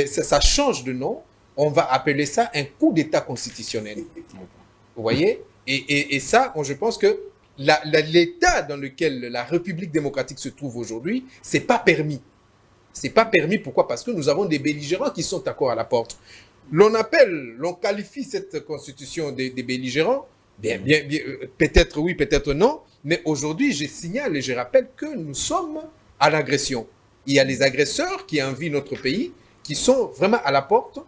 ça change de nom, on va appeler ça un coup d'État constitutionnel. Vous voyez? Et ça, je pense que l'État dans lequel la République démocratique se trouve aujourd'hui, c'est pas permis. C'est pas permis, pourquoi? Parce que nous avons des belligérants qui sont encore à la porte. L'on qualifie cette constitution des belligérants, peut-être oui, peut-être non, mais aujourd'hui, je signale et je rappelle que nous sommes à l'agression. Il y a les agresseurs qui envient notre pays, qui sont vraiment à la porte,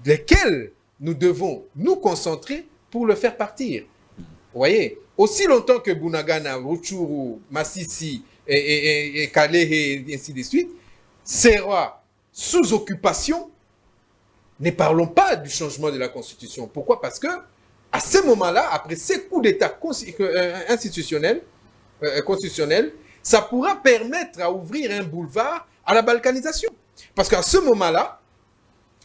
desquels nous devons nous concentrer pour le faire partir. Vous voyez, aussi longtemps que Bunagana, Rutshuru, Massissi et Kalehe et ainsi de suite sera sous occupation, ne parlons pas du changement de la Constitution. Pourquoi? Parce que À ce moment-là, après ces coups d'État institutionnels, constitutionnels, ça pourra permettre à ouvrir un boulevard à la balkanisation. Parce qu'à ce moment-là,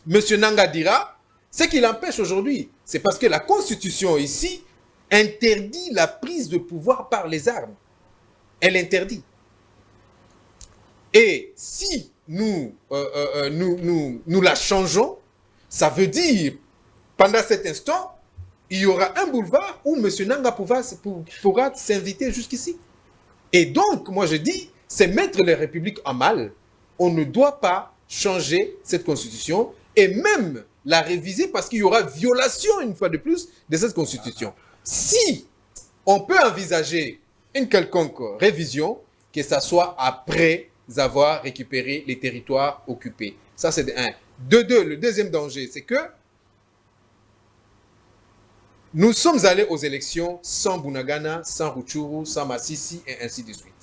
M. Nanga dira, ce qui l'empêche aujourd'hui, c'est parce que la Constitution ici interdit la prise de pouvoir par les armes. Elle interdit. Et si nous la changeons, ça veut dire, pendant cet instant, il y aura un boulevard où M. Nanga pourra s'inviter jusqu'ici. Et donc, moi je dis, c'est mettre les républiques en mal. On ne doit pas changer cette constitution et même la réviser parce qu'il y aura violation, une fois de plus, de cette constitution. Si on peut envisager une quelconque révision, que ça soit après avoir récupéré les territoires occupés. Ça, c'est de un. De deux, le deuxième danger, c'est que nous sommes allés aux élections sans Bunagana, sans Rutshuru, sans Massissi, et ainsi de suite.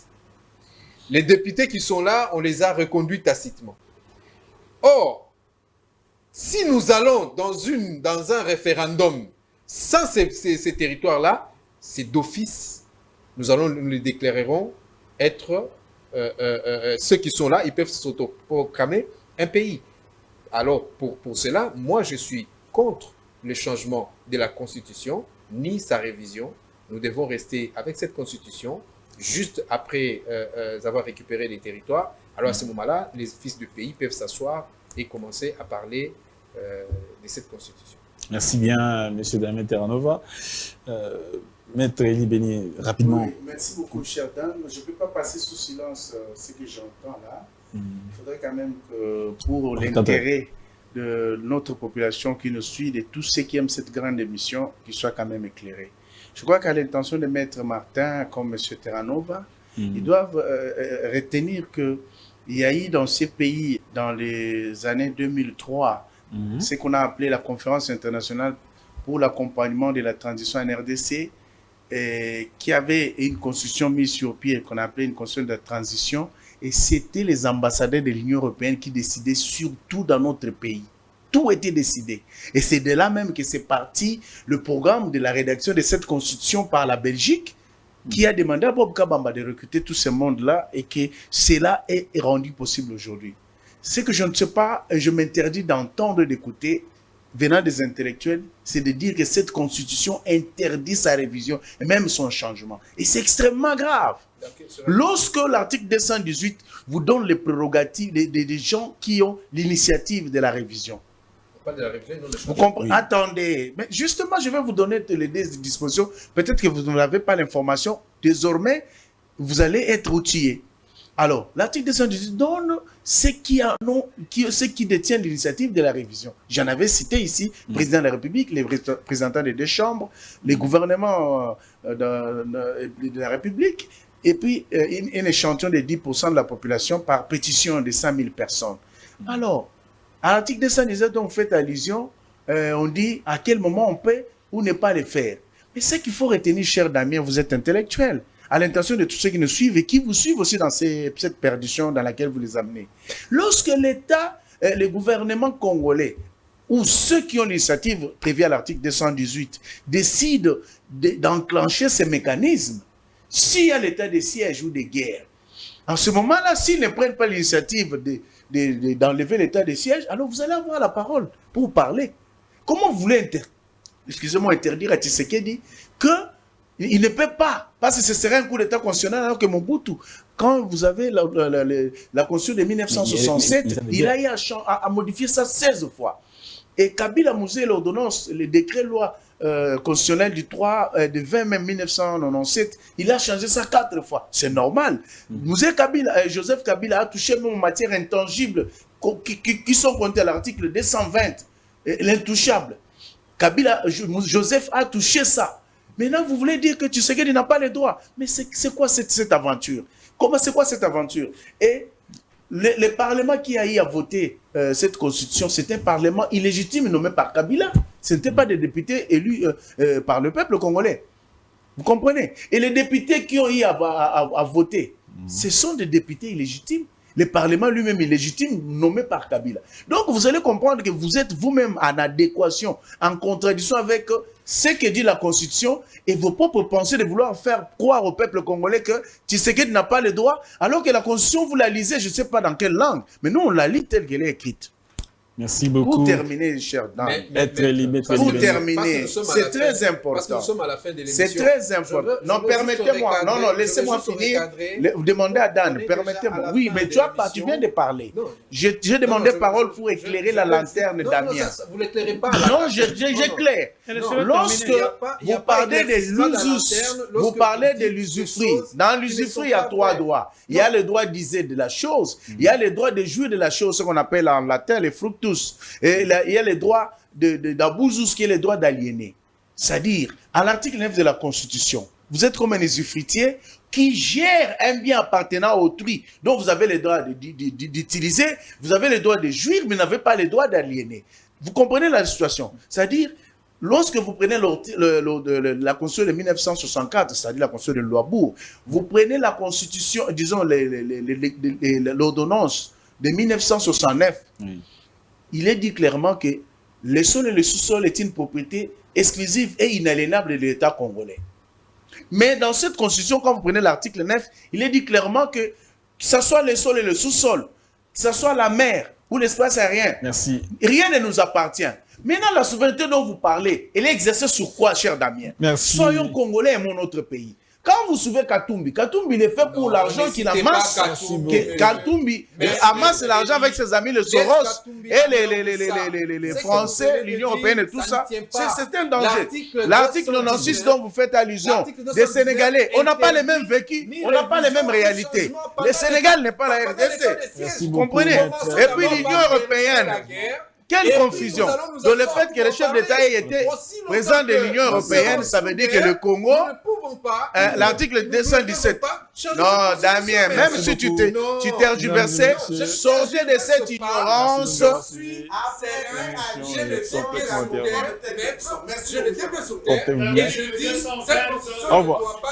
Les députés qui sont là, on les a reconduits tacitement. Or, si nous allons dans un référendum sans ces territoires-là, c'est d'office, nous les déclarerons être ceux qui sont là, ils peuvent s'autoproclamer un pays. Alors, pour cela, moi, je suis contre le changement de la Constitution, ni sa révision. Nous devons rester avec cette Constitution, juste après avoir récupéré les territoires. Alors, à ce moment-là, les fils du pays peuvent s'asseoir et commencer à parler de cette Constitution. Merci bien, M. Damien Terranova. Maître Elie Béni, rapidement. Oui, merci beaucoup, cher Dan. Je ne peux pas passer sous silence ce que j'entends là. Il faudrait quand même que, pour l'intérêt de notre population qui nous suit, de tous ceux qui aiment cette grande émission, qu'ils soient quand même éclairés. Je crois qu'à l'intention de Maître Martin, comme M. Terranova, ils doivent retenir qu'il y a eu dans ces pays, dans les années 2003, ce qu'on a appelé la conférence internationale pour l'accompagnement de la transition en RDC, qui avait une constitution mise sur pied, qu'on appelait une constitution de transition, et c'était les ambassadeurs de l'Union européenne qui décidaient surtout dans notre pays. Tout était décidé. Et c'est de là même que c'est parti le programme de la rédaction de cette constitution par la Belgique, qui a demandé à Bob Kabamba de recruter tout ce monde-là, et que cela est rendu possible aujourd'hui. Ce que je ne sais pas, je m'interdis d'entendre, d'écouter, venant des intellectuels, c'est de dire que cette constitution interdit sa révision et même son changement. Et c'est extrêmement grave. Lorsque l'article 218 vous donne les prérogatives des gens qui ont l'initiative de la révision. Pas de la révision, vous comprenez? Oui. Attendez, mais justement, je vais vous donner les dispositions. Peut-être que vous n'avez pas l'information. Désormais, vous allez être outillés. Alors, l'article 218 donne ceux qui détiennent l'initiative de la révision. J'en avais cité ici, le président de la République, les représentants des deux chambres, les gouvernements de la République, et puis un échantillon de 10% de la population par pétition de 100 000 personnes. Alors, à l'article 217, on fait allusion, on dit à quel moment on peut ou ne pas le faire. Mais ce qu'il faut retenir, cher Damien, vous êtes intellectuel, à l'intention de tous ceux qui nous suivent et qui vous suivent aussi dans cette perdition dans laquelle vous les amenez. Lorsque l'État, le gouvernement congolais, ou ceux qui ont l'initiative prévue à l'article 218, décident d'enclencher ces mécanismes, s'il y a l'état de siège ou de guerre, en ce moment-là, s'ils ne prennent pas l'initiative d'enlever l'état de siège, alors vous allez avoir la parole pour parler. Comment vous voulez interdire à Tshisekedi qu'il ne peut pas, parce que ce serait un coup d'état constitutionnel alors que Mobutu, quand vous avez la constitution de 1967, il a eu à modifier ça 16 fois. Et Kabila Mouzé, l'ordonnance, le décret loi constitutionnel du 20 mai 1997, il a changé ça 4 fois. C'est normal. Mouzé Kabila, Joseph Kabila a touché même en matière intangible qui sont comptées à l'article 220, l'intouchable. Kabila, Joseph a touché ça. Maintenant, vous voulez dire que Tshisekedi n'a pas les droits. Mais c'est quoi cette aventure? C'est quoi cette aventure? Et le Parlement qui a eu à voter cette constitution, c'est un Parlement illégitime nommé par Kabila. Ce n'étaient pas des députés élus par le peuple congolais. Vous comprenez? Et les députés qui ont eu à voter, ce sont des députés illégitimes. Le Parlement lui-même est légitime, nommé par Kabila. Donc vous allez comprendre que vous êtes vous-même en adéquation, en contradiction avec ce que dit la Constitution et vos propres pensées de vouloir faire croire au peuple congolais que Tshisekedi n'a pas le droit, alors que la Constitution, vous la lisez, je ne sais pas dans quelle langue, mais nous on la lit telle qu'elle est écrite. Merci beaucoup. Pour terminer, cher Dan. Pour terminer, c'est très important. Parce que nous sommes à la fin de l'émission. C'est très important. Non, permettez-moi. Non, non, laissez-moi finir. Vous demandez à Dan, permettez-moi. Oui, mais tu viens de parler. J'ai demandé parole pour éclairer la lanterne d'Amiens. Vous ne l'éclairez pas. Non, j'éclaire. Lorsque vous parlez de l'usus, vous parlez de l'usufruit. Dans l'usufruit, il y a 3 droits. Il y a le droit d'user de la chose, il y a le droit de jouir de la chose, ce qu'on appelle en latin les fructus, et il y a le droit d'abusus qui est le droit d'aliéner. C'est-à-dire, à l'article 9 de la Constitution, vous êtes comme un usufruitier qui gère un bien appartenant à autrui, dont vous avez le droit d'utiliser, vous avez le droit de jouir, mais vous n'avez pas le droit d'aliéner. Vous comprenez la situation? C'est-à-dire, lorsque vous prenez la Constitution de 1964, c'est-à-dire la Constitution de Louabourg, vous prenez la Constitution, disons l'ordonnance de 1969, il est dit clairement que le sol et le sous-sol est une propriété exclusive et inaliénable de l'État congolais. Mais dans cette Constitution, quand vous prenez l'article 9, il est dit clairement que ce soit le sol et le sous-sol, que ce soit la mer ou l'espace aérien, rien ne nous appartient. Maintenant, la souveraineté dont vous parlez, elle est exercée sur quoi, cher Damien? Soyons Congolais, aimons notre pays. Quand vous suivez Katumbi, Katumbi il est fait pour l'argent qu'il amasse. Katumbi amasse l'argent avec ses amis, les Soros, et les Français, l'Union européenne et tout ça. C'est un danger. L'article 96 dont vous faites allusion, des Sénégalais, on n'a pas les mêmes vécus, on n'a pas les mêmes réalités. Le Sénégal n'est pas la RDC. Vous comprenez? Et puis l'Union européenne. Quelle confusion! Donc le fait que le chef d'État ait été président de l'Union européenne, ça veut dire que le Congo, l'article 217, non Damien, même si tu tergiversais, sortez de cette ignorance. Au revoir.